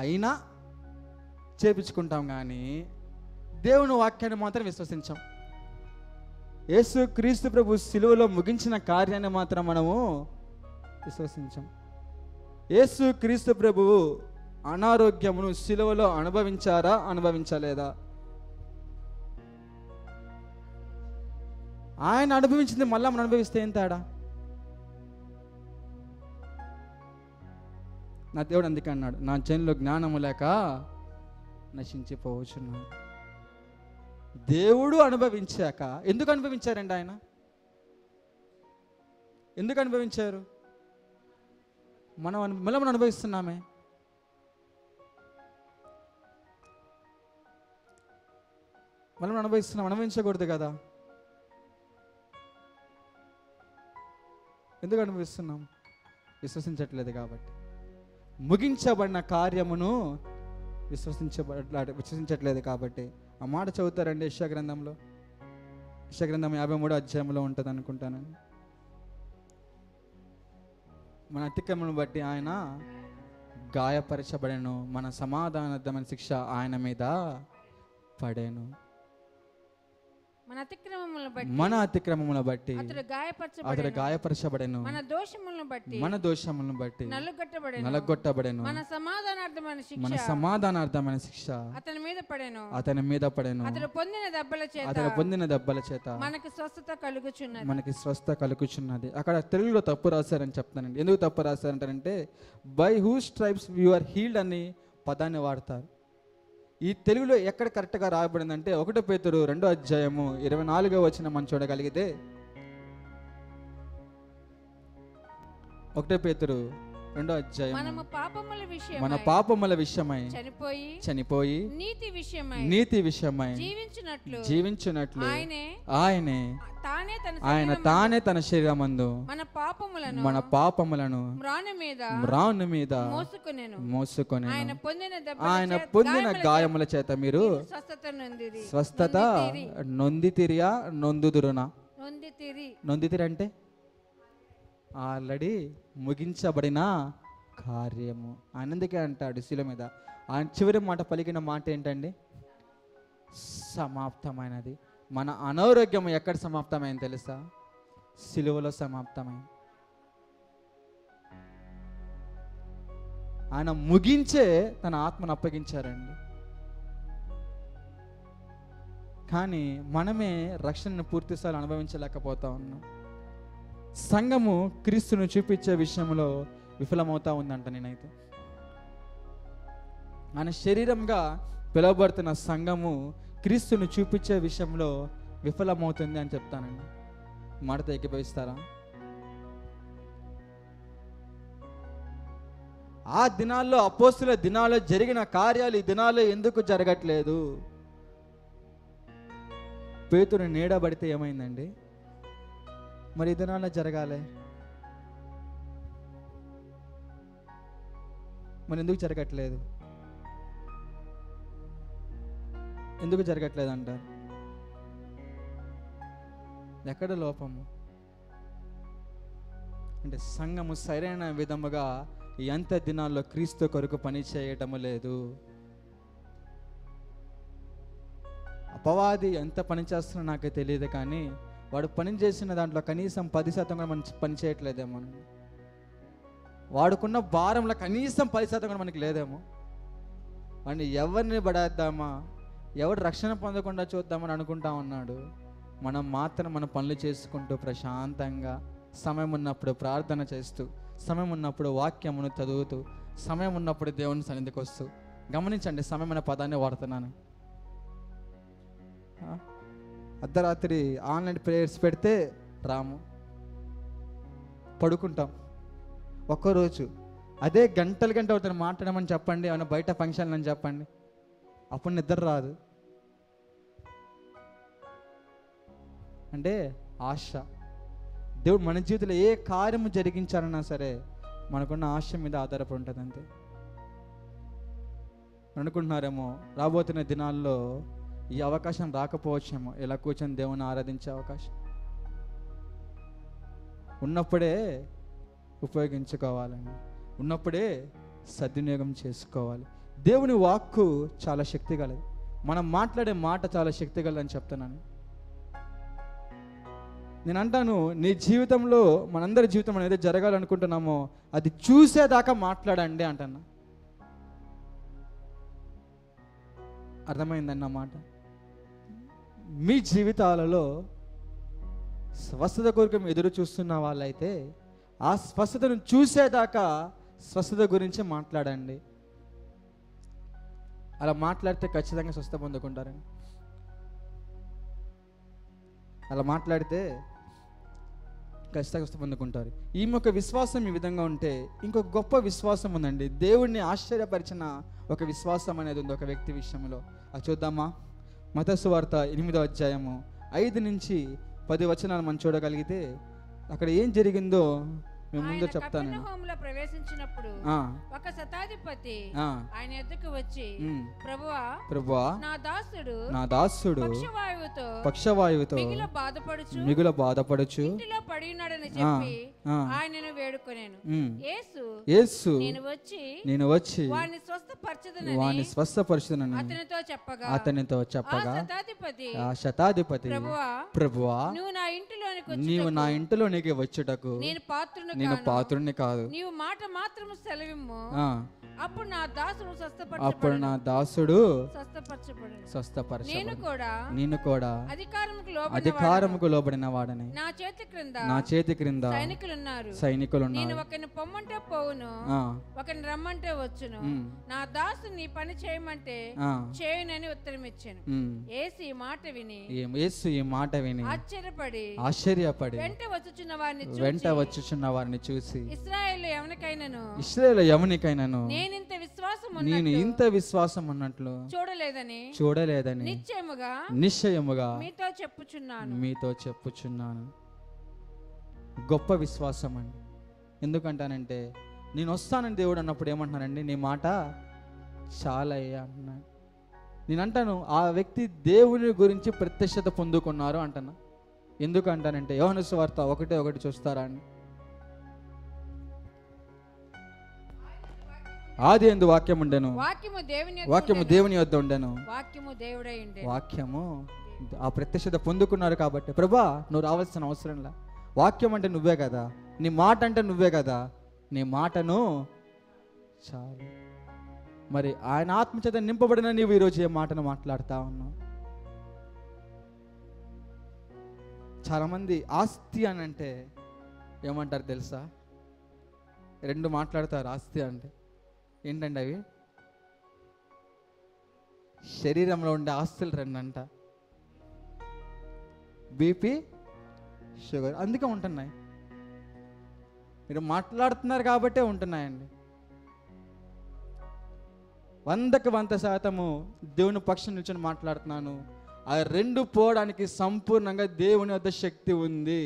అయినా చేపించుకుంటాం, కానీ దేవుని వాక్యాన్ని మాత్రం విశ్వసించాం. యేసు క్రీస్తు ప్రభు శిలువలో ముగించిన కార్యాన్ని మాత్రం మనము విశ్వసించాం. యేసు క్రీస్తు ప్రభువు అనారోగ్యమును శిలువలో అనుభవించారా, అనుభవించలేదా? ఆయన అనుభవించింది మళ్ళా మనం అనుభవిస్తే ఏం తేడా? నా దేవుడు అందుకే అన్నాడు, నా జనులు జ్ఞానము లేక నశించిపోవచ్చున్నాడు. దేవుడు అనుభవించాక ఎందుకు అనుభవించారండి? ఆయన ఎందుకు అనుభవించారు? మనం అనుభవిస్తున్నామే. మనం అనుభవించకూడదు కదా. ఎందుకు అనుభవిస్తున్నాం? విశ్వసించట్లేదు కాబట్టి. ముగించబడిన కార్యమును విశ్వసించట్లేదు కాబట్టి. ఆ మాట చదువుతారండి యెషయా గ్రంథంలో. యెషయా గ్రంథం 53వ అధ్యాయంలో ఉంటుంది అనుకుంటాను. మన అతిక్రమను బట్టి ఆయన గాయపరచబడెను, మన సమాధానార్థమైన శిక్ష ఆయన మీద పడెను. మన అతిక్రమములను బట్టి అతడు గాయపరచబడెను, మన దోషములను బట్టి నలగొట్టబడెను, మన సమాధానార్థమైన శిక్ష అతని మీద పడెను. అతడు పొందిన దెబ్బల చేత మనకి స్వస్థత కలుగుచున్నది. అక్కడ తెలుగులో తప్పు రాశారని చెప్తానండి. ఎందుకు తప్పు రాశారంటారంటే by who stripes you are healed అని పదాన్ని వాడతారు. ఈ తెలుగులో ఎక్కడ కరెక్ట్గా రాయబడిందంటే 1 పేతురు 2వ అధ్యాయము 24వ వచనం మనం చూడగలిగితే, 1 పేతురు 2వ అధ్యాయం మన పాపముల విషయమై చనిపోయి నీతి విషయమై జీవించినట్లు ఆయన తానే తన శరీరమందు మన పాపములను మ్రాను మీద మోసుకొనెను. ఆయన పొందిన గాయముల చేత మీరు స్వస్థత నొందితిరియా నొందుదురునా? నొందితిరి అంటే ఆల్రెడీ ముగించబడిన కార్యము. ఆనందికే అంటాడు శిలువ మీద. ఆయన చివరి మాట పలికిన మాట ఏంటండి? సమాప్తమైనది. మన అనారోగ్యం ఎక్కడ సమాప్తమైంది తెలుసా? శిలువలో సమాప్తమైంది. ఆయన ముగించే తన ఆత్మను అప్పగించారండి. కానీ మనమే రక్షణను పూర్తిస్థాయిలో అనుభవించలేకపోతా ఉన్నాం. సంఘము క్రీస్తును చూపించే విషయంలో విఫలమవుతా ఉందంట. నేనైతే ఆయన శరీరంగా పిలువబడుతున్న సంఘము క్రీస్తును చూపించే విషయంలో విఫలమవుతుంది అని చెప్తానండి. మాటతో ఏకీభవిస్తారా? ఆ దినాల్లో, అపోస్తుల దినాల్లో జరిగిన కార్యాలు ఈ దినాల్లో ఎందుకు జరగట్లేదు? పేతురు నీడబడితే ఏమైందండి? మరి ఈ దినాల్లో జరగాలి. మరి ఎందుకు జరగట్లేదు? ఎందుకు జరగట్లేదు అంటారు? ఎక్కడ లోపము? అంటే సంఘము సరైన విధముగా ఎంత దినాల్లో క్రీస్తు కొరకు పని చేయటము లేదు. అపవాది ఎంత పని చేస్తున్నా నాకు తెలియదు, కానీ వాడు పని చేసిన దాంట్లో కనీసం 10% కూడా మనం పని చేయట్లేదేమో. వాడుకున్న భారంలో కనీసం 10% కూడా మనకి లేదేమో. వాడిని ఎవరిని పడేద్దామా, ఎవరు రక్షణ పొందకుండా చూద్దామని అనుకుంటా ఉన్నాడు. మనం మాత్రం మన పనులు చేసుకుంటూ ప్రశాంతంగా సమయం ఉన్నప్పుడు ప్రార్థన చేస్తూ, సమయం ఉన్నప్పుడు వాక్యమును చదువుతూ, సమయం ఉన్నప్పుడు దేవుని సన్నిధికి వస్తూ. గమనించండి, సమయం అనే పదాన్ని వాడుతున్నాను. అర్ధరాత్రి ఆన్లైన్ ప్రేయర్స్ పెడితే రాము, పడుకుంటాం. ఒక్కరోజు అదే గంటలు అవుతుంది మాట్లాడమని చెప్పండి, ఏమైనా బయట ఫంక్షన్లు అని చెప్పండి, అప్పుడు నిద్ర రాదు. అంటే ఆశ. దేవుడు మన జీవితంలో ఏ కార్యము జరిగించాలన్నా సరే మనకున్న ఆశ మీద ఆధారపడి ఉంటుంది అంతే. అనుకుంటున్నారేమో రాబోతున్న దినాల్లో ఈ అవకాశం రాకపోవచ్చేమో, ఇలా కూర్చొని దేవుని ఆరాధించే అవకాశం. ఉన్నప్పుడే ఉపయోగించుకోవాలండి, ఉన్నప్పుడే సద్వినియోగం చేసుకోవాలి. దేవుని వాక్కు చాలా శక్తి గలది. మనం మాట్లాడే మాట చాలా శక్తి గలదని చెప్తున్నాను. నేను అంటాను, నీ జీవితంలో, మనందరి జీవితం అనేది జరగాలనుకుంటున్నామో అది చూసేదాకా మాట్లాడండి అంటున్నా. అర్థమైందన్న మాట. మీ జీవితాలలో స్వస్థత కొరకు ఎదురు చూస్తున్న వాళ్ళైతే ఆ స్వస్థతను చూసేదాకా స్వస్థత గురించి మాట్లాడండి. అలా మాట్లాడితే ఖచ్చితంగా స్వస్థ పొందుకుంటారండి. అలా మాట్లాడితే ఖచ్చితంగా స్వస్థ పొందుకుంటారు. ఈ యొక్క విశ్వాసం ఈ విధంగా ఉంటే ఇంకొక గొప్ప విశ్వాసం ఉందండి. దేవుడిని ఆశ్చర్యపరిచిన ఒక విశ్వాసం అనేది ఉంది ఒక వ్యక్తి విషయంలో. అది చూద్దామా? మత్తయి సువార్త 8వ అధ్యాయము 5 నుంచి 10 వచనాలు మనం చూడగలిగితే అక్కడ ఏం జరిగిందో మేము ముందు ఆయన చెప్తాను. కపెర్నహూములో ప్రవేశించినప్పుడు ఆ, ఒక శతాధిపతి ఆ, ఆయన ఎద్దుకు వచ్చి, ఉమ్. ప్రభువా, ప్రభువా, నా దాసుడు నా దాసుడు పక్షవాయువుతో మిగుల బాధపడుచు ఇంటిలో పడి ఉన్నాడని చెప్పి ఆ, ఆయనను వేడుకొనేను. ఉమ్. యేసు యేసు నేను వచ్చి వారిని స్వస్థపరచదనని వాని స్వస్థపరచునని అతనితో చెప్పగా అతనితో చెప్పగా శతాధిపతి, ఆ శతాధిపతి, ప్రభువా, ప్రభువా, నువ్వు నా ఇంటిలోనికి నీవు నా వచ్చుటకు ఇంటిలోనికి వచ్చుటకు నేను పాత్రుని నేను కాను. పాత్రుని కాదు. నీవు మాట మాత్రము సెలవిమ్ము, ఆ, అప్పుడు నా దాసుడు అప్పుడు నా దాసుడు స్వస్థపరచబడును. నేను స్వస్థపరచబడు. కూడా నేను కూడా అధికారముకు లోబడిన వాడని నా చేతి క్రింద నా చేతి క్రింద సైనికులున్నారు. సైనికులు నేను ఉన్నారు. ఒకరిని పొమ్మంటే పోవును, ఆ, ఒకరిని రమ్మంటే వచ్చును. ఉమ్, నా దాసు నీ పని చేయమంటే ఆ, చేయునని ఉత్తరం ఇచ్చాను. ఉమ్. ఏసి ఈ మాట విని యేసు ఈ మాట విని ఆశ్చర్యపడి ఆశ్చర్యపడి వెంట వచ్చుచున్న వారిని వెంట చూసి, వచ్చుచున్న వారిని చూసి ఇశ్రాయేలు ఎవరికైనాను ఇశ్రాయేలు ఎవనికైనాను నేనింత విశ్వాసం నేను ఉన్నట్టు ఇంత విశ్వాసం ఉన్నట్లు చూడలేదని చూడలేదని నిశ్చయముగా నిశ్చయముగా మీతో చెప్పుచున్నాను. మీతో చెప్పుచున్నాను. గొప్ప విశ్వాసం అండి. ఎందుకంటానంటే నేను వస్తానని దేవుడు అన్నప్పుడు ఏమంటున్నానండి, నీ మాట చాలా అంటున్నాడు. నేను అంటాను ఆ వ్యక్తి దేవుని గురించి ప్రత్యక్షత పొందుకున్నారు అంటున్నా. ఎందుకు అంటానంటే యోహాను సువార్త 1:1 చూస్తారా అండి. ఆది యందు వాక్యం ఉండెను, వాక్యము దేవుని యొద్ద వాక్యము ఉండెను. దేవుని వద్ద ఉండెను, వాక్యము దేవుడై ఉండెను. వాక్యము ఆ ప్రత్యక్షత పొందుకున్నారు కాబట్టి ప్రభా నువ్వు రావాల్సిన అవసరంలా. వాక్యం అంటే నువ్వే కదా, నీ మాట అంటే నువ్వే కదా, నీ మాటను చాలు. మరి ఆయన ఆత్మచేత నింపబడిన నీవు ఈరోజు ఏ మాటను మాట్లాడుతా ఉన్నావు? చాలామంది ఆస్తి అని అంటే ఏమంటారు తెలుసా? 2 మాట్లాడతారు ఆస్తి అంటే. ఏంటండి అవి? శరీరంలో ఉండే ఆస్తులు 2 అంట. BP, sugar. అందుకే ఉంటున్నాయి. మీరు మాట్లాడుతున్నారు కాబట్టే ఉంటున్నాయండి. 100కి 100% దేవుని పక్షం నిల్చొని మాట్లాడుతున్నాను. ఆ 2 పోవడానికి సంపూర్ణంగా దేవుని వద్ద శక్తి ఉంది.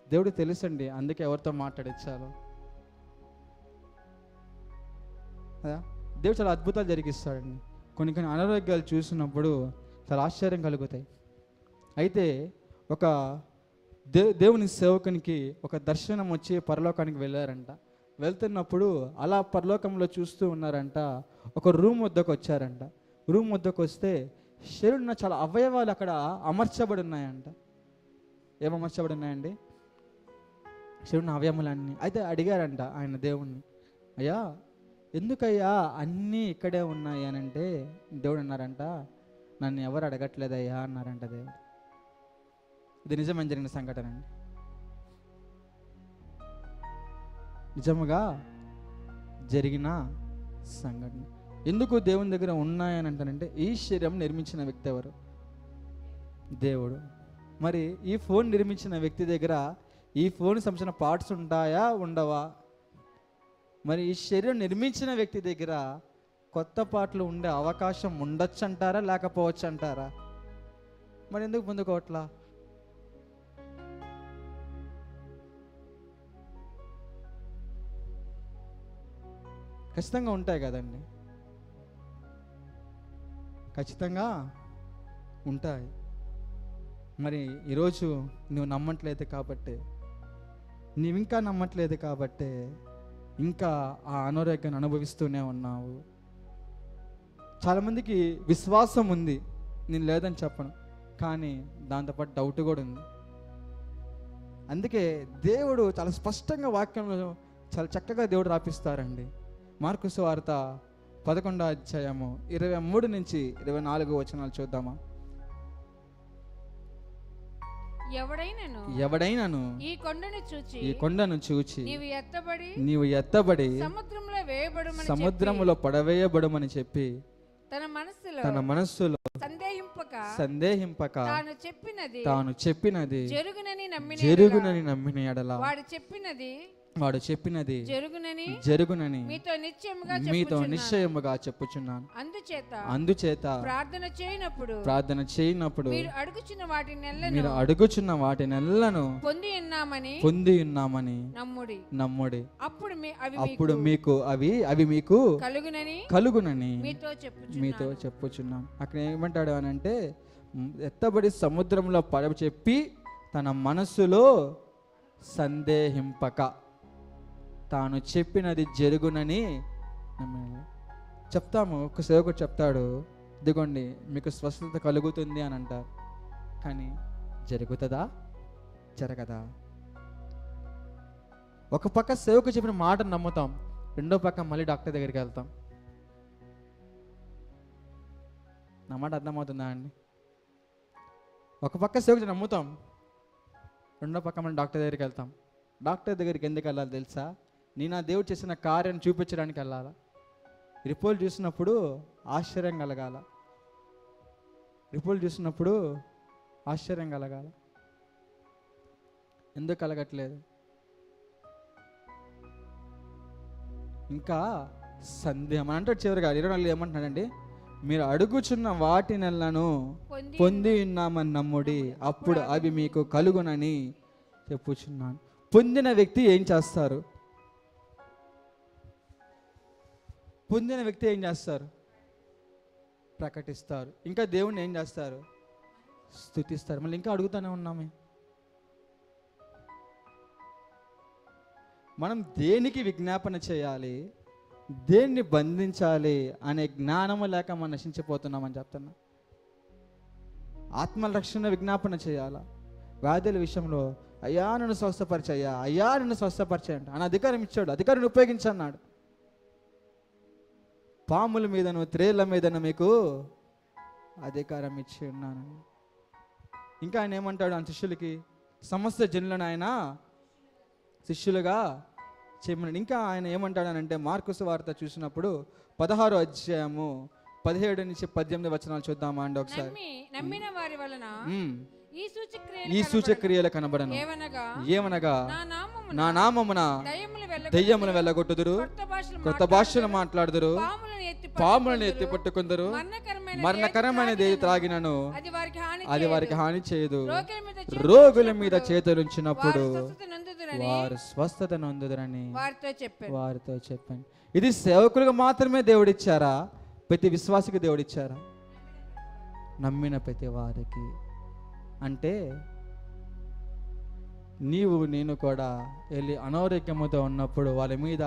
దేవుడు తెలుసండి, అందుకే ఎవరితో మాట్లాడించాలో. దేవుడు చాలా అద్భుతాలు జరిగిస్తాడండి. కొన్ని అనారోగ్యాలు చూసినప్పుడు చాలా ఆశ్చర్యం కలుగుతాయి. అయితే ఒక దేవుని సేవకునికి ఒక దర్శనం వచ్చి పరలోకానికి వెళ్ళారంట. వెళ్తున్నప్పుడు అలా పరలోకంలో చూస్తూ ఉన్నారంట. ఒక రూమ్ వద్దకు వచ్చారంట. రూమ్ వద్దకు వస్తే శరీరంలో చాలా అవయవాలు అక్కడ అమర్చబడి ఉన్నాయంట. ఏం అమర్చబడి ఉన్నాయండి? శరీరంలో అవయవాలన్నీ. అయితే అడిగారంట ఆయన దేవుణ్ణి, అయ్యా ఎందుకయ్యా అన్నీ ఇక్కడే ఉన్నాయి అని అంటే దేవుడు అన్నారంట, నన్ను ఎవరు అడగట్లేదయ్యా అన్నారంట దేవుడు. ఇది నిజమైన జరిగిన సంఘటన అండి. నిజముగా జరిగిన సంఘటన. ఎందుకు దేవుని దగ్గర ఉన్నాయని అంటానంటే ఈ శరీరం నిర్మించిన వ్యక్తి ఎవరు? దేవుడు. మరి ఈ ఫోన్ నిర్మించిన వ్యక్తి దగ్గర ఈ ఫోన్ సంబంధించిన పార్ట్స్ ఉంటాయా ఉండవా? మరి ఈ శరీరం నిర్మించిన వ్యక్తి దగ్గర కొత్త పాటలు ఉండే అవకాశం ఉండొచ్చు అంటారా లేకపోవచ్చు అంటారా? మరి ఎందుకు పొందుకోవట్లా? ఖచ్చితంగా ఉంటాయి కదండి, ఖచ్చితంగా ఉంటాయి. మరి ఈరోజు నువ్వు నమ్మట్లేదు కాబట్టి, నీవు ఇంకా నమ్మట్లేదు కాబట్టి ఇంకా ఆ అనారోగ్యాన్ని అనుభవిస్తూనే ఉన్నావు. చాలామందికి విశ్వాసం ఉంది, నేను లేదని చెప్పను, కానీ దాంతోపాటు డౌట్ కూడా ఉంది. అందుకే దేవుడు చాలా స్పష్టంగా వాక్యంలో చాలా చక్కగా దేవుడు రాపిస్తారండి. మార్కు సువార్త 11వ అధ్యాయము 23 నుంచి 24 వచనాలు చూద్దామా? ఎవడైనాను ఈ కొండను చూచి నీవు ఎత్తబడి సముద్రములో పడవేయబడుమని చెప్పి తన మనస్సులో సందేహింపక తాను చెప్పినది జరుగునని నమ్మిన ఎడల వాడు చెప్పినది జరుగునని జరుగునని మీతో నిశ్చయముగా మీతో చెప్పుచున్నాను. నిశ్చయముగా చెప్పుచున్నాను. అందుచేత ప్రార్థన చేయనప్పుడు మీరు అడుగుచున్న మీరు అడుగుచున్న వాటినెల్లను పొంది ఉన్నామని నమ్ముడి. అప్పుడు మీకు అవి మీకు కలుగునని మీతో చెప్పుచున్నాను. అక్కడ ఏమంటాడు అని అంటే, ఎత్తబడి సముద్రంలో పడవ చెప్పి తన మనసులో సందేహింపక తాను చెప్పినది జరుగునని చెప్తాము. ఒక సేవకుడు చెప్తాడు, ఇదిగోండి మీకు స్వస్థత కలుగుతుంది అని అంటారు, కానీ జరుగుతుందా జరగదా? ఒక పక్క సేవకు చెప్పిన మాట నమ్ముతాం, రెండో పక్క మళ్ళీ డాక్టర్ దగ్గరికి వెళ్తాం. నా మాట అర్థమవుతుందా అండి? ఒక పక్క సేవకు నమ్ముతాం, రెండో పక్క మనం డాక్టర్ దగ్గరికి వెళ్తాం. డాక్టర్ దగ్గరికి ఎందుకు వెళ్ళాలి తెలుసా? నేను ఆ దేవుడు చేసిన కార్యాన్ని చూపించడానికి వెళ్ళాలా? రిపోర్ట్ చూసినప్పుడు ఆశ్చర్యం కలగాల. ఎందుకు కలగట్లేదు? ఇంకా సందేహం అంటే చివరిగా 24 ఏమంటున్నాడండి, మీరు అడుగుచున్న వాటినెల్లను పొంది ఉన్నామని నమ్ముడి, అప్పుడు అవి మీకు కలుగునని చెప్పుచున్నాను. పొందిన వ్యక్తి ఏం చేస్తారు? ప్రకటిస్తారు. ఇంకా దేవుణ్ణి ఏం చేస్తారు? స్తుతిస్తారు. మళ్ళీ ఇంకా అడుగుతూనే ఉన్నామే. మనం దేనికి విజ్ఞాపన చేయాలి, దేన్ని బంధించాలి అనే జ్ఞానము లేక మనం నశించిపోతున్నామని చెప్తున్నా. ఆత్మరక్షణ విజ్ఞాపన చేయాలా? వ్యాధుల విషయంలో అయ్యా నన్ను స్వస్థపరిచయ్యా, అయ్యా నన్ను స్వస్థపరిచండి అని అధికారం ఇచ్చాడు, అధికారాన్ని ఉపయోగించన్నాడు. పాముల మీదను త్రేళ్ల మీదను మీకు అధికారం ఇచ్చి ఉన్నాను. ఇంకా ఆయన ఏమంటాడు ఆయన శిష్యులకి, సమస్త జనులను ఆయన శిష్యులుగా చేయమని. ఇంకా ఆయన ఏమంటాడనంటే, మార్కు సువార్త చూసినప్పుడు 16వ అధ్యాయము 17 నుంచి 18 వచనాలు చూద్దామా అండి ఒకసారి. నమ్మిన వారి వలన ఈ సూచక్రియలు కనబడను. ఏమనగా నా నామమున దయ్యములు వెళ్ళగొట్టుదురు, కొత్త భాషలు మాట్లాడుదురు, పాములను ఎత్తి పట్టుకుందరు, మరణకరమైనది త్రాగినను అది వారికి హాని చేయదు, రోగుల మీద చేతులుంచినప్పుడు వారు స్వస్థత నొందుదురని వారితో చెప్పాను. ఇది సేవకులకు మాత్రమే దేవుడిచ్చారా? ప్రతి విశ్వాసికి దేవుడిచ్చారా? నమ్మిన ప్రతి వారికి. అంటే నీవు నేను కూడా వెళ్ళి అనారోగ్యముతో ఉన్నప్పుడు వాళ్ళ మీద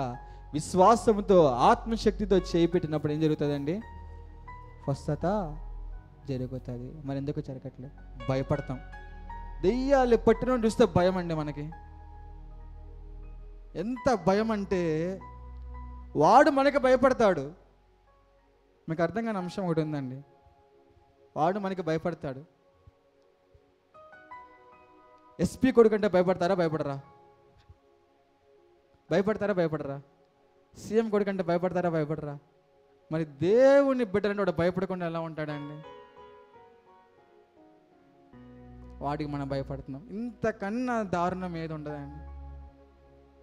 విశ్వాసంతో ఆత్మశక్తితో చేయి పెట్టినప్పుడు ఏం జరుగుతుందండి? స్వస్థత జరుగుతుంది. మరి ఎందుకు జరగట్లేదు? భయపడతాం. దెయ్యాలు పట్టిన చూస్తే భయం అండి మనకి. ఎంత భయం అంటే వాడు మనకి భయపడతాడు. మీకు అర్థం కాని అంశం ఒకటి ఉందండి, వాడు మనకి భయపడతాడు. ఎస్పీ కొడుకంటే భయపడతారా భయపడరా? సీఎం కొడుకంటే భయపడరా? మరి దేవుని బిడ్డలంటే వాడు భయపడకుండా ఎలా ఉంటాడండి? వాడికి మనం భయపడుతున్నాం. ఇంతకన్నా దారుణం ఏది ఉండదండి.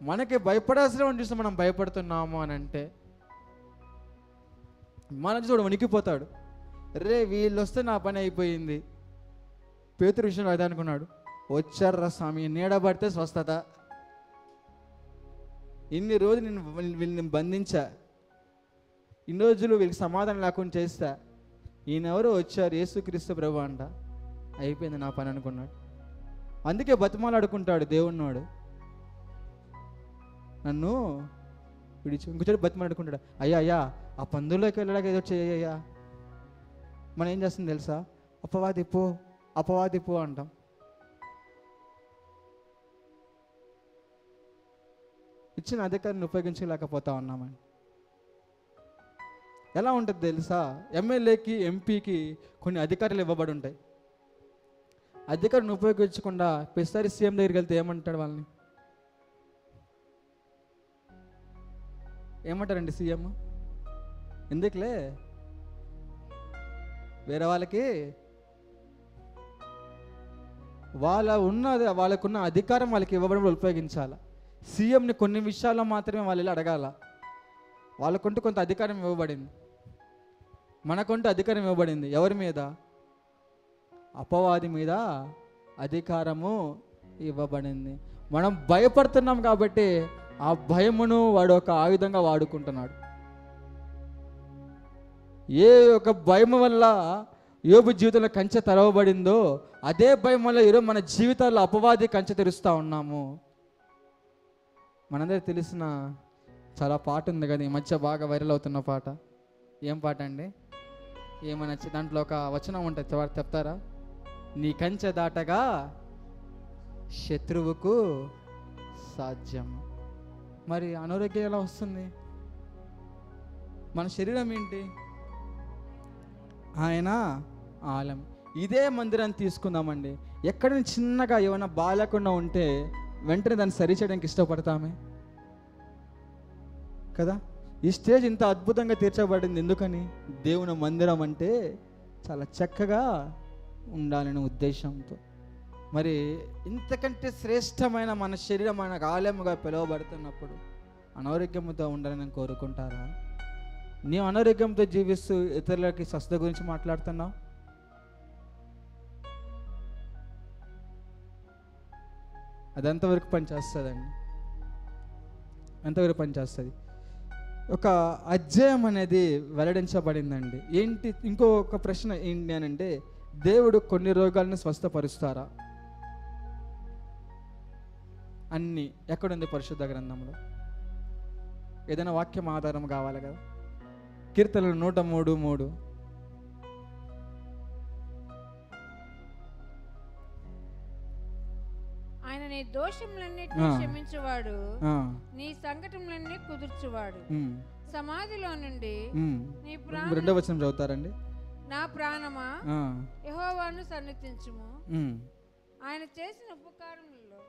మనకి భయపడాల్సిన చూస్తే మనం భయపడుతున్నాము అని అంటే మన చూడు వణికిపోతాడు. రే వీళ్ళు వస్తే నా పని అయిపోయింది. పేతురు విషయంలో అదే అనుకున్నాడు. వచ్చారా స్వామి, నీడబడితే స్వస్థత. ఇన్ని రోజులు వీళ్ళని బంధించా, ఇన్ని రోజులు వీళ్ళకి సమాధానం లేకుండా చేస్తా, ఈయనెవరో వచ్చారు యేసుక్రీస్తు ప్రభు అంట, అయిపోయింది నా పని అనుకున్నాడు. అందుకే బతిమాలాడుకుంటాడు దేవుణ్ణోడు, నన్ను విడిచి. ఇంకొకటి బతిమాలాడుకుంటాడు, అయ్యా ఆ పందుల్లోకి వెళ్ళడానికి ఏదో చేయ్యా. మనం ఏం చేస్తుంది తెలుసా? అపవాది పో అంటాం. ఇచ్చిన అధికారాన్ని ఉపయోగించలేకపోతా ఉన్నామని. ఎలా ఉంటుంది తెలుసా? ఎమ్మెల్యేకి ఎంపీకి కొన్ని అధికారులు ఇవ్వబడి ఉంటాయి. అధికారాన్ని ఉపయోగించకుండా ప్రతిసారి సీఎం దగ్గరికి వెళ్తే ఏమంటాడు? వాళ్ళని ఏమంటారండి సీఎం? ఎందుకులే వేరే వాళ్ళకి వాళ్ళకున్న అధికారం వాళ్ళకి ఇవ్వబడి ఉపయోగించాలి. సీఎంని కొన్ని విషయాల్లో మాత్రమే వాళ్ళు వెళ్ళి అడగాల. వాళ్ళకుంటూ కొంత అధికారం ఇవ్వబడింది, మనకుంటూ అధికారం ఇవ్వబడింది. ఎవరి మీద? అపవాది మీద అధికారము ఇవ్వబడింది. మనం భయపడుతున్నాం కాబట్టి ఆ భయమును వాడు ఒక ఆయుధంగా వాడుకుంటున్నాడు. ఏ ఒక భయం వల్ల యోబు జీవితంలో కంచె తెరవబడిందో అదే భయం వల్ల ఈరోజు మన జీవితాల్లో అపవాది కంచె తెరుస్తూ ఉన్నాము. మనందరికీ తెలిసిన చాలా పాట ఉంది కదా, ఈ మధ్య బాగా వైరల్ అవుతున్న పాట. ఏం పాట అండి? ఏమన్నా దాంట్లో ఒక వచనం ఉంటుంది, చెప్తారా? నీ కంచె దాటగా శత్రువుకు సాధ్యం. మరి అనారోగ్యం ఎలా వస్తుంది? మన శరీరం ఏంటి? ఆయన ఆలయం. ఇదే మందిరాన్ని తీసుకుందామండి, ఎక్కడైనా చిన్నగా ఏమైనా బాగాలేకుండా ఉంటే వెంటనే దాన్ని సరి చేయడానికి ఇష్టపడతామే కదా. ఈ స్టేజ్ ఇంత అద్భుతంగా తీర్చబడింది ఎందుకని? దేవుని మందిరం అంటే చాలా చక్కగా ఉండాలనే ఉద్దేశంతో. మరి ఇంతకంటే శ్రేష్టమైన మన శరీరం మనకు ఆలయముగా పిలువబడుతున్నప్పుడు అనారోగ్యంతో ఉండాలని కోరుకుంటారా? నీవు అనారోగ్యంతో జీవిస్తూ ఇతరులకి స్వస్థత గురించి మాట్లాడుతున్నావు. అది ఎంతవరకు పనిచేస్తుందండి? ఎంతవరకు పనిచేస్తుంది? ఒక అధ్యాయం అనేది వెల్లడించబడిందండి. ఏంటి? ఇంకొక ప్రశ్న ఏంటి అని అంటే, దేవుడు కొన్ని రోగాలను స్వస్థపరుస్తారా? అన్నీ ఎక్కడుంది పరిశుద్ధ గ్రంథంలో? ఏదైనా వాక్యం ఆధారం కావాలి కదా. కీర్తనలు 103:3 ఆయన నీ దోషములన్నిటినీ క్షమించువాడు, నీ సంకటములన్నీ కుదుర్చువాడు. సమాధిలో నుండి నీ ప్రాణం. రెండో వచనం చదువుతారండి. నా ప్రాణమా యెహోవాను సన్నిధించుము, ఆయన చేసిన ఉపకారములలో.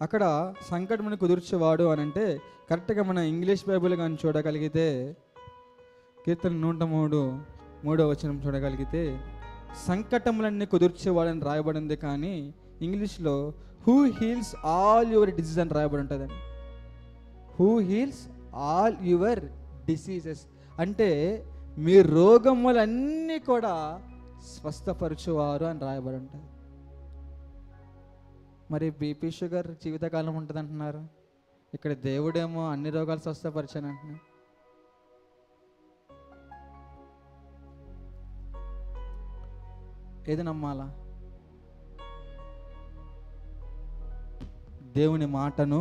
అక్కడ సంకటమును కుదుర్చేవాడు అని అంటే కరెక్ట్గా మన ఇంగ్లీష్ బైబిల్ కానీ చూడగలిగితే, కీర్తన 103:3 వచనం చూడగలిగితే సంకటములన్నీ కుదుర్చేవాడని రాయబడింది. కానీ ఇంగ్లీష్లో who heels all your disease అని రాయబడి ఉంటుందండి. Who heels all your diseases అంటే మీ రోగములన్నీ కూడా స్వస్థపరచువారు అని రాయబడి ఉంటుంది. మరి బీపీ షుగర్ జీవితకాలం ఉంటుంది అంటున్నారు, ఇక్కడ దేవుడేమో అన్ని రోగాలు స్వస్థపరిచాను అంటున్నాడు. ఏది నమ్మాలా? దేవుని మాటను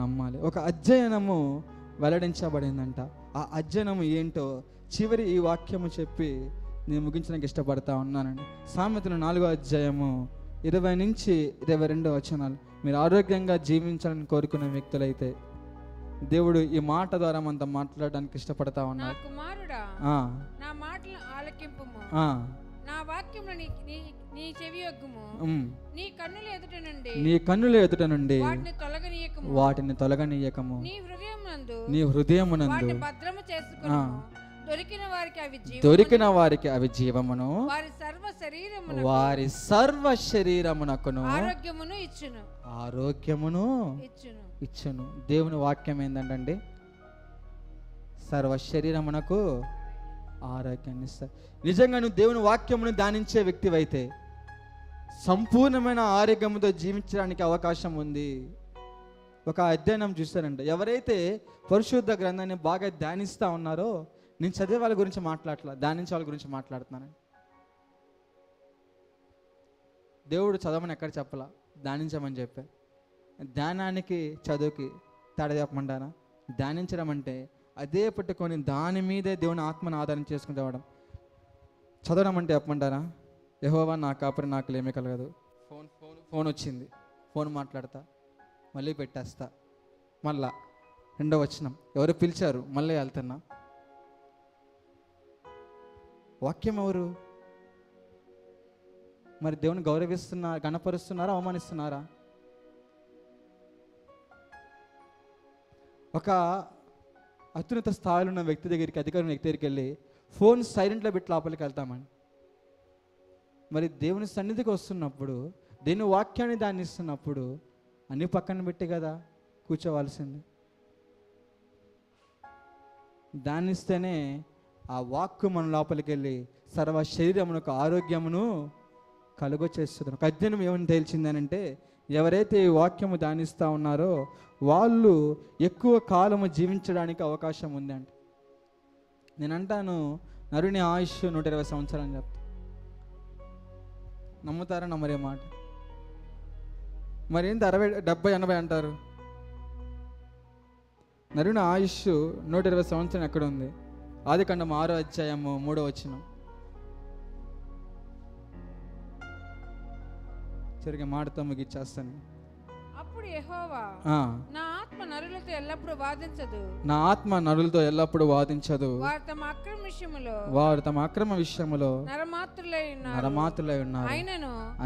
నమ్మాలి. ఒక అధ్యయనము వెల్లడించబడిందంట. ఆ అధ్యయనము ఏంటో చివరి ఈ వాక్యము చెప్పి నేను ముగించడానికి ఇష్టపడతా ఉన్నానండి. సామెతలు 4వ అధ్యాయము 20-22 వచనాలు. మీరు ఆరోగ్యంగా జీవించాలని కోరుకునే వ్యక్తులైతే దేవుడు ఈ మాట ద్వారా మనతో మాట్లాడడానికి ఇష్టపడతా ఉన్నారు. కుమారుడా, నా మాటలను ఆలకింపుము, నా వాక్యమును నీ చెవియొగ్గుము. నీ కన్నుల ఎదుట నుండి వాటిని తొలగనీయకము. నీ హృదయమునందు దొరికిన వారికి అవి జీవమును, వారి సర్వ శరీరమునకును ఆరోగ్యమును ఇచ్చును. దేవుని వాక్యం ఏంటంటే సర్వ శరీరమునకు ఆరోగ్యాన్ని ఇస్తారు. నిజంగా నువ్వు దేవుని వాక్యమును ధ్యానించే వ్యక్తివైతే సంపూర్ణమైన ఆరోగ్యంతో జీవించడానికి అవకాశం ఉంది. ఒక అధ్యయనం చూస్తానంట, ఎవరైతే పరిశుద్ధ గ్రంథాన్ని బాగా ధ్యానిస్తూ ఉన్నారో, నేను చదివే వాళ్ళ గురించి మాట్లాడట్లా, ధ్యానించే వాళ్ళ గురించి మాట్లాడుతున్నాను. దేవుడు చదవమని ఎక్కడ చెప్పలా, ధ్యానించమని చెప్పా. ధ్యానానికి చదువుకి తేడా చెప్పమంటారా? ధ్యానించడం అంటే అదే పట్టుకొని దాని మీదే దేవుని ఆత్మను ఆధారం చేసుకుని చదవడం. చదవడం అంటే చెప్పమంటారా? యెహోవా నా కాపరి, నాకు లేమి కలగదు. ఫోన్ వచ్చింది, ఫోన్ మాట్లాడతా, మళ్ళీ పెట్టేస్తా, మళ్ళా రెండో వచనం, ఎవరు పిలిచారు, మళ్ళీ వెళ్తున్నా. వాక్యం ఎవరు? మరి దేవుని గౌరవిస్తున్నారా, గణపరుస్తున్నారా, అవమానిస్తున్నారా? ఒక అత్యున్నత స్థాయిలో ఉన్న వ్యక్తి దగ్గరికి, అధికారుల వ్యక్తి దగ్గరికి వెళ్ళి ఫోన్ సైలెంట్లో పెట్టి లోపలికి వెళ్తామని. మరి దేవుని సన్నిధికి వస్తున్నప్పుడు, దేవుని వాక్యాన్ని ధ్యానిస్తున్నప్పుడు అన్నీ పక్కన పెట్టి కదా కూర్చోవలసింది. దాన్ని ఇస్తేనే ఆ వాక్కు మన లోపలికి వెళ్ళి సర్వ శరీరమునకు ఆరోగ్యమును కలుగొచ్చేస్తుంది. ఒక అధ్యయనం ఏమని తేల్చిందనంటే, ఎవరైతే ఈ వాక్యము ధ్యానిస్తూ ఉన్నారో వాళ్ళు ఎక్కువ కాలము జీవించడానికి అవకాశం ఉందంట. నేను అంటాను, నరుని ఆయుష్ 120 సంవత్సరాలు చెప్తా. నమ్ముతారా నమ్మరే మాట? మరి ఏంటి 60, 70, 80 అంటారు? నరుని ఆయుష్ 120 సంవత్సరం ఎక్కడ ఉంది? ఆదికాండం 6వ అధ్యాయము 3వ వచనం. సరిగా మాటతో ముగిచ్చేస్తాను. అప్పుడు యెహోవా, నా ఆత్మ నరులతో ఎల్లప్పుడూ వాదించదు, నా ఆత్మ నరులతో ఎల్లప్పుడూ వాదించదు, వారు తమ అక్రమ విషయములో నరమాతులై ఉన్నారు,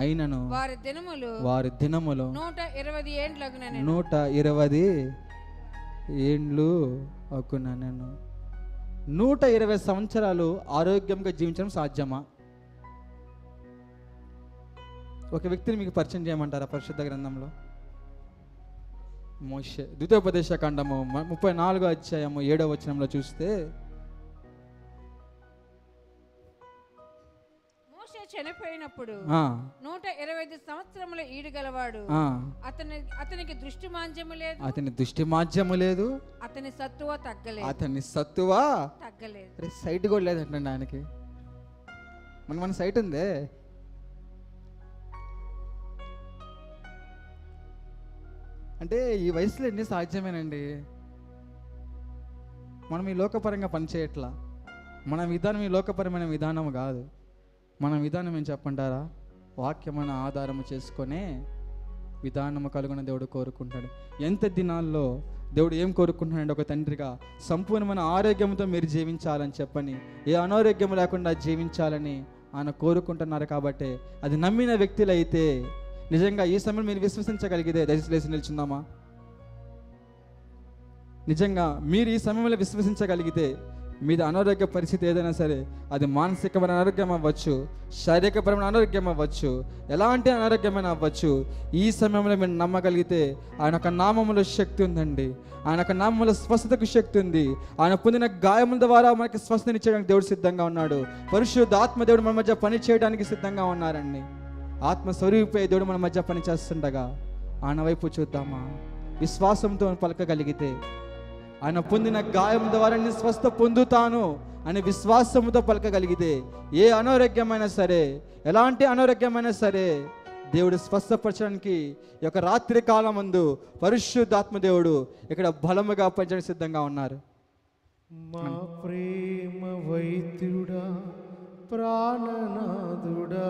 అయినను వారి దినములు 120 ఏండ్లగునెను. 120 ఏండ్లు అగునెను. 120 సంవత్సరాలు ఆరోగ్యంగా జీవించడం సాధ్యమా? ఒక వ్యక్తిని మీకు పరిచయం చేయమంటారా పరిశుద్ధ గ్రంథంలో? మోషే. ద్వితీయోపదేశ కాండము 34వ అధ్యాయము 7వ వచనంలో చూస్తే, మోషే చనిపోయినప్పుడు 125 సంవత్సరముల ఈడు గలవాడు, అతనికి దృష్టి మాంద్యము లేదు, అతని దృష్టి మాంద్యము లేదు, అతని సత్తువ తగ్గలేదు, అతని సత్తువ తగ్గలేదు. సైట్ కూడా లేదంటండి ఆయనకి. మన సైట్ ఉందే. అంటే ఈ వయసులో ఎన్ని సాధ్యమేనండి. మనం ఈ లోకపరంగా పనిచేయట్లా. మన విధానం ఈ లోకపరమైన విధానం కాదు. మన విధానం ఏం చెప్పంటారా? వాక్యమైన ఆధారము చేసుకొనే విధానము కలుగున దేవుడు కోరుకుంటాడు. ఎంత దినాల్లో దేవుడు ఏం కోరుకుంటున్నాడు? ఒక తండ్రిగా సంపూర్ణమైన ఆరోగ్యంతో మీరు జీవించాలని చెప్పని, ఏ అనారోగ్యం లేకుండా జీవించాలని ఆయన కోరుకుంటున్నారు. కాబట్టి అది నమ్మిన వ్యక్తులైతే నిజంగా ఈ సమయంలో మీరు విశ్వసించగలిగితే దయచేసి నిల్చుందామా? నిజంగా మీరు ఈ సమయంలో విశ్వసించగలిగితే మీద అనారోగ్య పరిస్థితి ఏదైనా సరే, అది మానసికమైన అనారోగ్యం అవ్వచ్చు, శారీరకపరమైన అనారోగ్యం అవ్వచ్చు, ఎలాంటి అనారోగ్యమైన అవ్వచ్చు, ఈ సమయంలో మీరు నమ్మగలిగితే ఆయన ఒక నామములో శక్తి ఉందండి. ఆయన ఒక నామములో స్వస్థతకు శక్తి ఉంది. ఆయన పొందిన గాయముల ద్వారా మనకి స్వస్థనిచ్చడానికి దేవుడు సిద్ధంగా ఉన్నాడు. పరిశుద్ధ ఆత్మదేవుడు మన మధ్య పని చేయడానికి సిద్ధంగా ఉన్నారండి. ఆత్మస్వరూపే దేవుడు మన మధ్య పని చేస్తుండగా ఆయన వైపు చూద్దామా? విశ్వాసంతో పలకగలిగితే, ఆయన పొందిన గాయం ద్వారా నేను స్వస్థ పొందుతాను అని విశ్వాసంతో పలకగలిగితే, ఏ అనారోగ్యమైనా సరే, ఎలాంటి అనారోగ్యమైనా సరే దేవుడు స్వస్థపరచడానికి ఈ యొక్క రాత్రి కాలం ముందు పరిశుద్ధాత్మ దేవుడు ఇక్కడ బలముగా పనిచేయడానికి సిద్ధంగా ఉన్నారు. మా ప్రేమ వైద్యుడా, ప్రాణనాథుడా,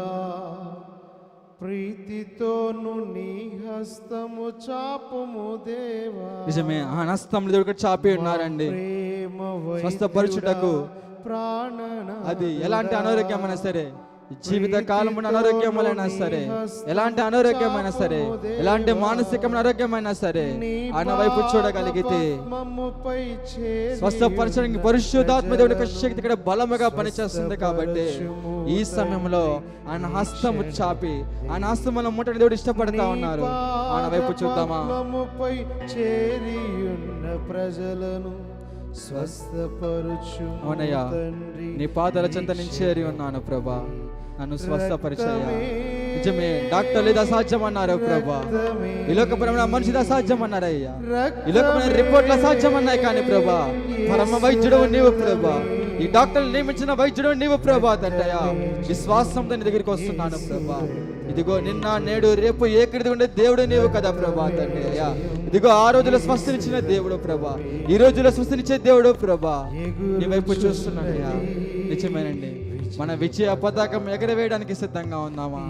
ప్రీతితోను నీ హస్తము చాపుము దేవా. నిజమే, ఆ హస్తములు దేవుడు చాపి ఉన్నారండి స్వస్థపరచుటకు. అది ఎలాంటి అనారోగ్యమైనా సరే, జీవిత కాలమున అనారోగ్యమైనా సరే, ఎలాంటి అనారోగ్యమైనా సరే, ఎలాంటి మానసికమైన అనారోగ్యమైనా సరే, ఆయన వైపు చూడగలిగితే స్వస్థపరచడానికి పరిశుద్ధాత్మ దేవుడి యొక్క శక్తి ఇక్కడ బలముగా పనిచేస్తుంది. కాబట్టి ఈ సమయంలో ఆయన హస్తము చాపి, ఆయన హస్తముల ముట్టని దేవుడు ఇష్టపడతా ఉన్నారు. ఆయన వైపు చూద్దామా? ప్రజలను స్వస్థపరచు. అవునయ్యా, నీ పాదాల చెంత నుంచి చేరి ఉన్నాను ప్రభా, నన్ను స్వస్థపరిచయ్యా. నిజమే, డాక్టర్లు ఇది అసాధ్యం అన్నారు ప్రభా, ఈ లోకపరమైన మనిషిది అసాధ్యం అన్నారయ్యా, ఈ లోకమైన రిపోర్ట్లు అసాధ్యం అన్నాయి. కానీ ప్రభా, పరమ వైద్యుడు నీవు ప్రభా, ఈ డాక్టర్లు నియమించిన వైద్యుడు నీవు ప్రభా తండ్రయ్యా. విశ్వాసంతో నీ దగ్గరికి వస్తున్నాను ప్రభా. ఇదిగో నిన్న నేడు రేపు ఏకడిది ఉండే దేవుడు నీవు కదా ప్రభా తండ్రి అయ్యా. ఇదిగో ఆ రోజులో స్వస్థనిచ్చిన దేవుడు ప్రభా, ఈ రోజులో స్వస్థనిచ్చే దేవుడు ప్రభా, నీ వైపు చూస్తున్నాడయ్యా. నిజమేనండి, మన విజయ పతాకం ఎగరవేయడానికి సిద్ధంగా ఉన్నామా?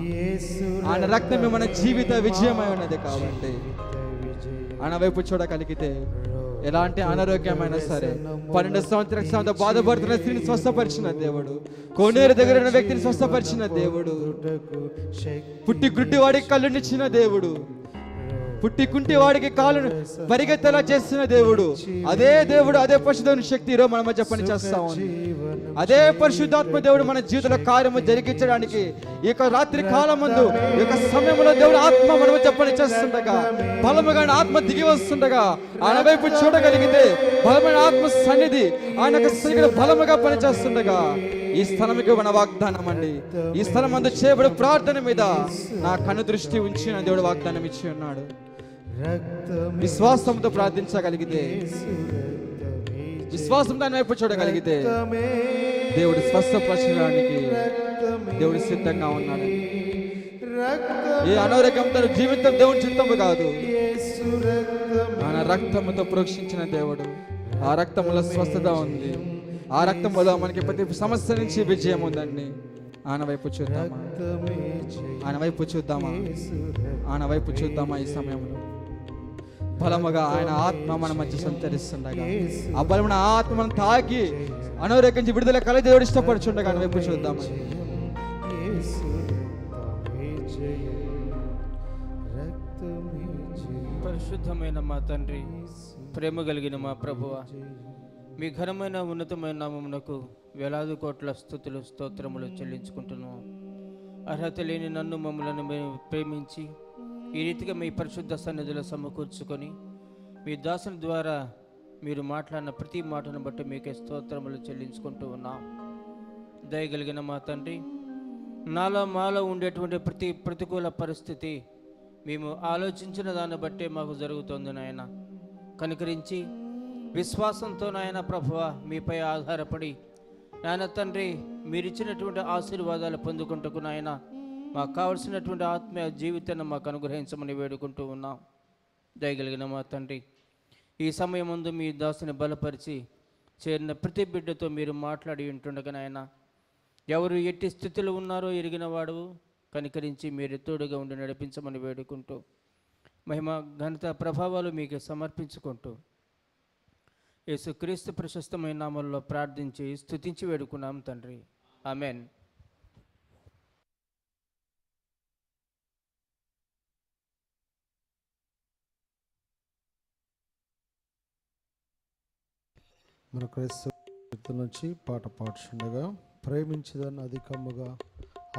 ఆయన రక్తమే మన జీవిత విజయమై ఉన్నది. కాబట్టి ఆయన వైపు చూడగలిగితే ఎలాంటి అనారోగ్యమైనా సరే, 12 సంవత్సరాల బాధపడుతున్న స్త్రీని స్వస్థపరిచిన దేవుడు, కోనేరు దగ్గర ఉన్న వ్యక్తిని స్వస్థపరిచిన దేవుడు, పుట్టి గుడ్డివాడికి కళ్ళునిచ్చిన దేవుడు, పుట్టి కుంటి వాడికి కాలును పరిగెత్తేలా చేస్తున్న దేవుడు, అదే దేవుడు, అదే పరిశుద్ధమైన శక్తి ఈరోజు మన మధ్య పని చేస్తా ఉంది. అదే పరిశుద్ధాత్మ దేవుడు మన జీవితంలో కార్యము జరిగించడానికి ఈ యొక్క రాత్రి కాలం ముందు ఈ యొక్క సమయంలో దేవుడు ఆత్మ మన మధ్య పని చేస్తుండగా, బలముగా ఆత్మ దిగి వస్తుండగా ఆయన వైపు చూడగలిగితే బలమైన ఆత్మ సన్నిధి ఆయన యొక్క సన్నిధిలో బలముగా పనిచేస్తుండగా ఈ స్థలంకి మన వాగ్దానం అండి. ఈ స్థలం అందు చేయబడే ప్రార్థన మీద నా కన్ను దృష్టి ఉంచిన దేవుడు వాగ్దానం ఇచ్చి ఉన్నాడు. విశ్వాసంతో ప్రార్థించగలిగితే, విశ్వాసంతో ఆయన వైపు చూడగలిగితే దేవుడు స్వస్థపరచడానికి దేవుడు సిద్ధంగా ఉన్నాడు. ఈ అనారోగ్యంతో జీవితం దేవుని చిత్తము కాదు, ఆయన రక్తముతో ప్రోక్షించిన దేవుడు. ఆ రక్తములో స్వస్థత ఉంది, ఆ రక్తములో మనకి ప్రతి సమస్య నుంచి విజయం ఉందండి. ఆయన వైపు చూద్దామా, ఆయన వైపు చూద్దామా, ఆయన వైపు చూద్దామా. ఈ సమయంలో బలముగా ఆయన ఆత్మ మన మధ్య సంచరిస్తుండగా, ఆ బలమైన ఆత్మ మనం తాకి అనారోగ్యం నుంచి విడుదల కల దేవుడు ఇష్టపడుచుండగా ఆయన వైపు చూద్దామా. పరిశుద్ధమైన మా తండ్రి, ప్రేమ కలిగిన మా ప్రభువా, మీ ఘనమైన ఉన్నతమైన నామమునకు వేలాది కోట్ల స్తుతులు స్తోత్రములు చెల్లించుకుంటున్నాం. అర్హత లేని నన్ను మమ్మలను ప్రేమించి ఈ రీతిగా మీ పరిశుద్ధ సన్నిధిలో సమకూర్చుకొని మీ దాసుని ద్వారా మీరు మాట్లాడిన ప్రతి మాటను బట్టి మీకే స్తోత్రములు చెల్లించుకుంటూ ఉన్నాం. దయగలిగిన మా తండ్రి, మాలో ఉండేటువంటి ప్రతి ప్రతికూల పరిస్థితి మేము ఆలోచించిన దాన్ని బట్టే మాకు జరుగుతుంది నాయన. కనుకరించి విశ్వాసంతో నాయన ప్రభువా మీపై ఆధారపడి నాయన తండ్రి మీరిచ్చినటువంటి ఆశీర్వాదాలు పొందుకుంటూ నాయన మాకు కావలసినటువంటి ఆత్మీయ జీవితాన్ని మాకు అనుగ్రహించమని వేడుకుంటూ ఉన్నాం. దయగలిగిన మా తండ్రి, ఈ సమయం ముందు మీ దాసుని బలపరిచి చేరిన ప్రతి బిడ్డతో మీరు మాట్లాడి ఉంటుండగా నాయన, ఎవరు ఎట్టి స్థితిలో ఉన్నారో ఎరిగిన వాడు, కనికరించి మీరు తోడుగా ఉండి నడిపించమని వేడుకుంటూ మహిమ ఘనత ప్రభావాలు మీకు సమర్పించుకుంటూ యేసుక్రీస్తు ప్రశస్తమైన నామంలో ప్రార్థించి స్తుతించి వేడుకున్నాం తండ్రి. ఆమెన్. మన క్రైస్తవ నుంచి పాట పాడుచుండగా ప్రేమించదని అధికముగా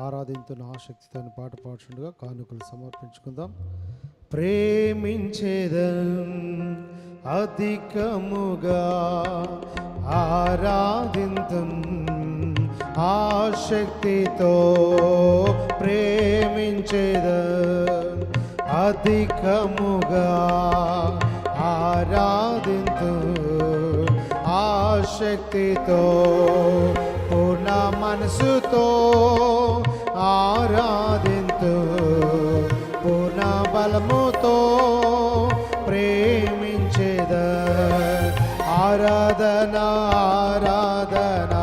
ఆరాధింతున్న ఆసక్తితో పాట పాడుచుండగా కానుకలు సమర్పించుకుందాం. ప్రేమించేదన్ అధికముగా ఆరాధింతున్ ఆసక్తితో ప్రేమించేదన్ అధికముగా ఆరాధింతు ఆసక్తితో పూర్ణ మనసుతో ఆరాధింతు పూర్ణ బలముతో ప్రేమించేద ఆరాధన ఆరాధన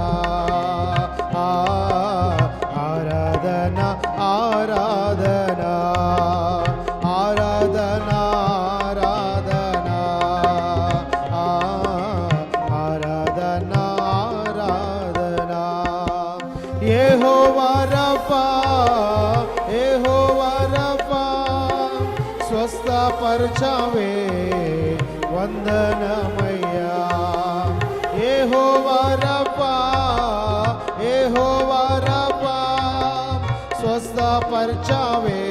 ఆరాధన ఆరాధన ఆరాధన ఆరాధన ఆరాధన ఆరాధన యెహోవా రఫా యెహోవా రఫా స్వస్థపరచావే వందనమయ్యా యెహోవా రఫా యెహోవా రఫా స్వస్థపరచావే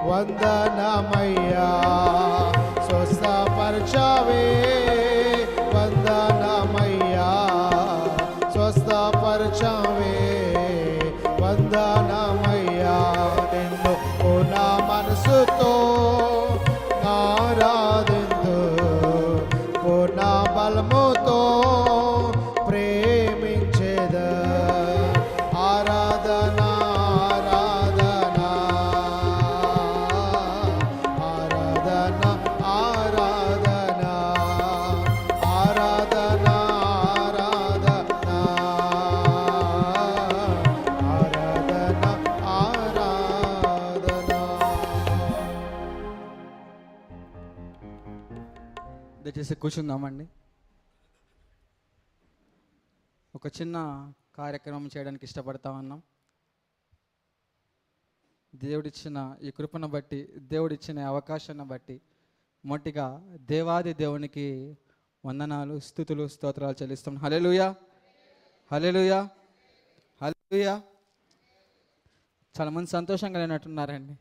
వందనమయ్యా స్వస్థపరచావే వందనమయ్యా స్వస్థపరచావే వందనమయ్యా నిన్ను పూర్ణ మనసుతో ఆరాధింతు పూర్ణ బలముతో ప్రేమించేద ఆరాధన ఆరాధన ఆరాధన ఆరాధన ఆరాధన ఆరాధన ఆరాధన ఆరాధన. దయచేసి కూర్చుందామండి. ఒక చిన్న కార్యక్రమం చేయడానికి ఇష్టపడతా ఉన్నాం. దేవుడిచ్చిన ఈ కృపను బట్టి, దేవుడిచ్చిన అవకాశాన్ని బట్టి మొట్టిగా దేవాది దేవునికి వందనాలు, స్తుతులు, స్తోత్రాలు చెల్లిస్తున్నాం. హల్లెలూయా, హల్లెలూయా, హల్లెలూయా. చాలామంది సంతోషంగా లేనట్టున్నారండి.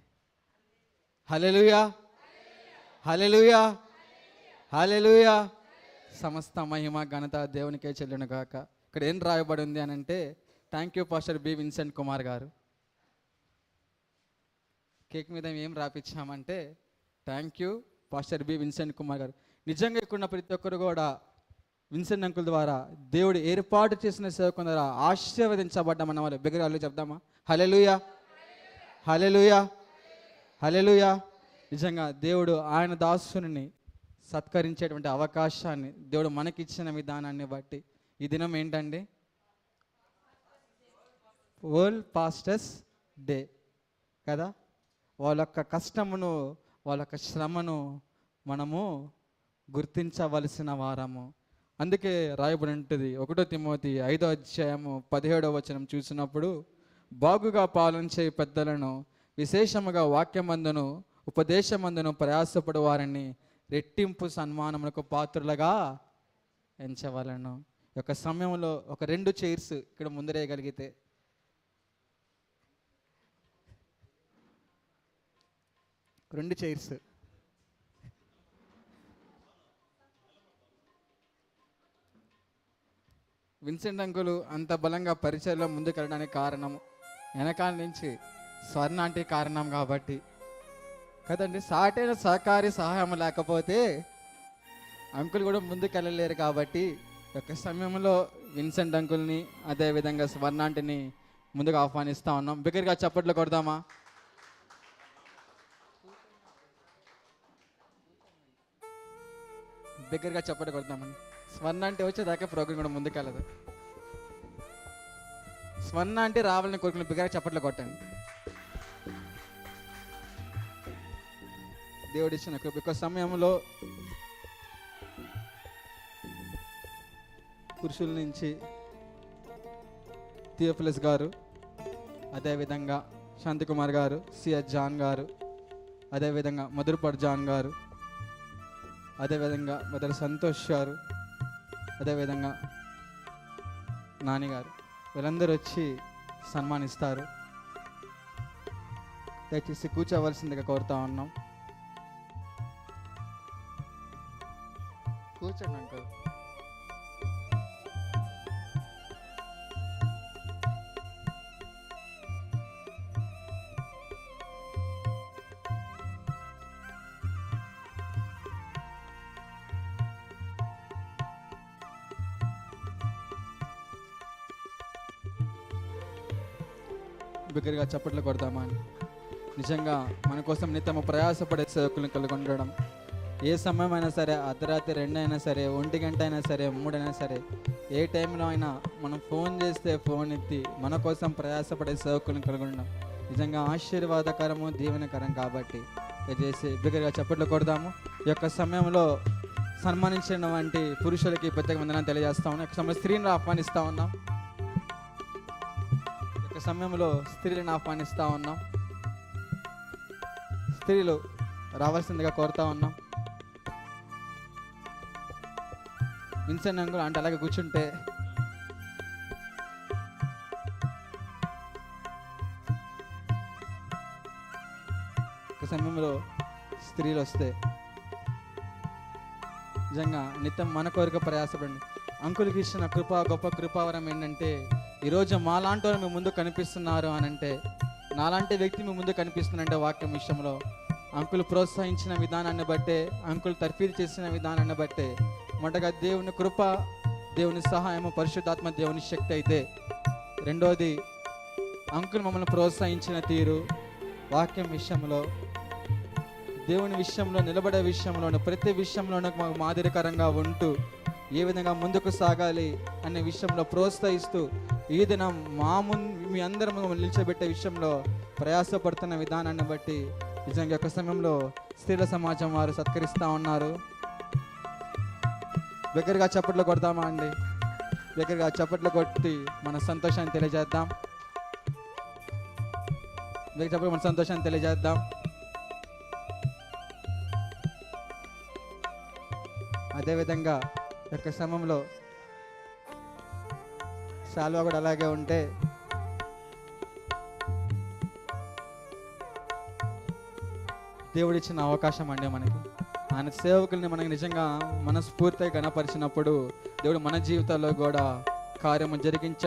హల్లెలూయా, హల్లెలూయా, హల్లెలూయా. సమస్త మహిమ ఘనత దేవునికే చెల్లును గాక. ఇక్కడ ఏం రాయబడి ఉంది అని అంటే, thank you pastor B Vincent Kumar గారు. కేక్ మీద ఏం రాపించామంటే, thank you pastor B Vincent Kumar గారు. నిజంగా ఇక్కడ ప్రతి ఒక్కరు కూడా విన్సెంట్ అంకుల్ ద్వారా దేవుడు ఏర్పాటు చేసిన సేవకుల ద్వారా ఆశీర్వదించబడ్డామన్న వాళ్ళు బిగ్గరగా చెప్దామా? హల్లెలూయా, హల్లెలూయా, హల్లెలూయా. నిజంగా దేవుడు ఆయన దాసుని సత్కరించేటువంటి అవకాశాన్ని దేవుడు మనకిచ్చిన విధానాన్ని బట్టి ఈ దినం ఏంటండి? వరల్డ్ పాస్టర్స్ డే కదా. వాళ్ళ యొక్క కష్టమును, వాళ్ళ యొక్క శ్రమను మనము గుర్తించవలసిన వారము. అందుకే రాయబడి ఉంటుంది 1 తిమోతి 5వ అధ్యాయము 17వ వచనం చూసినప్పుడు, బాగుగా పాలించే పెద్దలను విశేషముగా వాక్యమందును ఉపదేశమందును ప్రయాసపడు వారిని రెట్టింపు సన్మానములకు పాత్రులుగా ఎంచవలను. ఒక సమయంలో ఒక 2 చైర్స్ ఇక్కడ ముందరేయగలిగితే, రెండు చైర్స్ విన్సెంట్ అంకులు అంత బలంగా పరిచయంలో ముందుకెళ్ళడానికి కారణం వెనకాల నుంచి స్వర్ణ అంటే కారణం కాబట్టి కదండి. సాటైన సహకారి సహాయం లేకపోతే అంకుల్ కూడా ముందుకెళ్ళలేరు కాబట్టి ఒక సమయంలో విన్సెంట్ అంకుల్ని అదేవిధంగా స్వర్ణ ఆంటీని ముందుకు ఆహ్వానిస్తూ ఉన్నాం. బిగ్గరగా చప్పట్లు కొడదామా? బిగ్గరగా చప్పట్లు కొడదామండి. స్వర్ణ అంటే వచ్చేదాకా ప్రోగ్రామ్ కూడా ముందుకెళ్ళదు. స్వర్ణ అంటే రావాలని కోరుకుని బిగ్గరగా చప్పట్లు కొట్టండి. దేవుడిచ్చిన కృప. ఒక సమయంలో పురుషుల నుంచి థియోఫిలస్ గారు, అదేవిధంగా శాంతికుమార్ గారు, సిఎస్ జాన్ గారు, అదేవిధంగా మధురపాడు జాన్ గారు, అదేవిధంగా మొదటి సంతోష్ గారు, అదేవిధంగా నాని గారు, వీళ్ళందరూ వచ్చి సన్మానిస్తారు. దయచేసి కూర్చోవలసిందిగా కోరుతా ఉన్నాం. కూర్చోండి అంకుల్. బిగ్గరగా చప్పట్లు కొడదామా అని. నిజంగా మన కోసం నిత్యము ప్రయాసపడే సేవకులను కలిగి ఉండడం, ఏ సమయమైనా సరే, అర్ధరాత్రి 2 అయినా సరే, 1 గంట అయినా సరే, 3 అయినా సరే, ఏ టైంలో అయినా మనం ఫోన్ చేస్తే ఫోన్ ఎత్తి మన కోసం ప్రయాసపడే సేవకులను కలిగి ఉండడం నిజంగా ఆశీర్వాదకరము, దీవెనకరం. కాబట్టి దయచేసి బిగ్గరగా చప్పట్లు కొడదాము. ఈ యొక్క సమయంలో సన్మానించిన వంటి పురుషులకి ప్రత్యేక వందనాలు తెలియజేస్తా ఉన్నాం. ఈ సమయంలో స్త్రీని ఆహ్వానిస్తూ ఉన్నాం. సమయంలో స్త్రీలను ఆహ్వానిస్తూ ఉన్నాం. స్త్రీలు రావాల్సిందిగా కోరుతా ఉన్నాం. విన్సెంట్ అంకుల్ అంటే అలాగే కూర్చుంటే ఒక సమయంలో స్త్రీలు వస్తే నిజంగా నిత్యం మన కోరిక ప్రయాసపడండి. అంకుల్కి ఇచ్చిన గొప్ప కృపావరం ఏంటంటే, ఈరోజు మాలాంటి వారు మీ ముందు కనిపిస్తున్నారు అని అంటే, నాలాంటి వ్యక్తి మీ ముందు కనిపిస్తున్నారంటే వాక్యం విషయంలో అంకుల్ ప్రోత్సహించిన విధానాన్ని బట్టే, అంకుల్ తర్ఫీదు చేసిన విధానాన్ని బట్టే మొదటగా దేవుని కృప, దేవుని సహాయము, పరిశుద్ధాత్మ దేవుని శక్తి అయితే, రెండోది అంకుల్ మమ్మల్ని ప్రోత్సహించిన తీరు, వాక్యం విషయంలో, దేవుని విషయంలో, నిలబడే విషయంలోనూ, ప్రతి విషయంలోనూ మాకు మాదిరికరంగా ఉంటూ ఏ విధంగా ముందుకు సాగాలి అనే విషయంలో ప్రోత్సహిస్తూ ఈ దినం మీ అందరం నిలిచబెట్టే విషయంలో ప్రయాసపడుతున్న విధానాన్ని బట్టి నిజంగా ఒక సమయంలో స్త్రీల సమాజం వారు సత్కరిస్తూ ఉన్నారు. దగ్గరగా చప్పట్లు కొడతామా అండి? దగ్గరగా చప్పట్లు కొట్టి మన సంతోషాన్ని తెలియజేద్దాం. మీకు చెప్పి మన సంతోషాన్ని తెలియజేద్దాం. అదేవిధంగా ఈ యొక్క సమయంలో శాల్వా కూడా అలాగే ఉంటే దేవుడు ఇచ్చిన అవకాశం అండి మనకి. ఆయన సేవకుల్ని మనకి నిజంగా మనస్ఫూర్తిగా గణపరిచినప్పుడు దేవుడు మన జీవితాల్లో కూడా కార్యము జరిగించే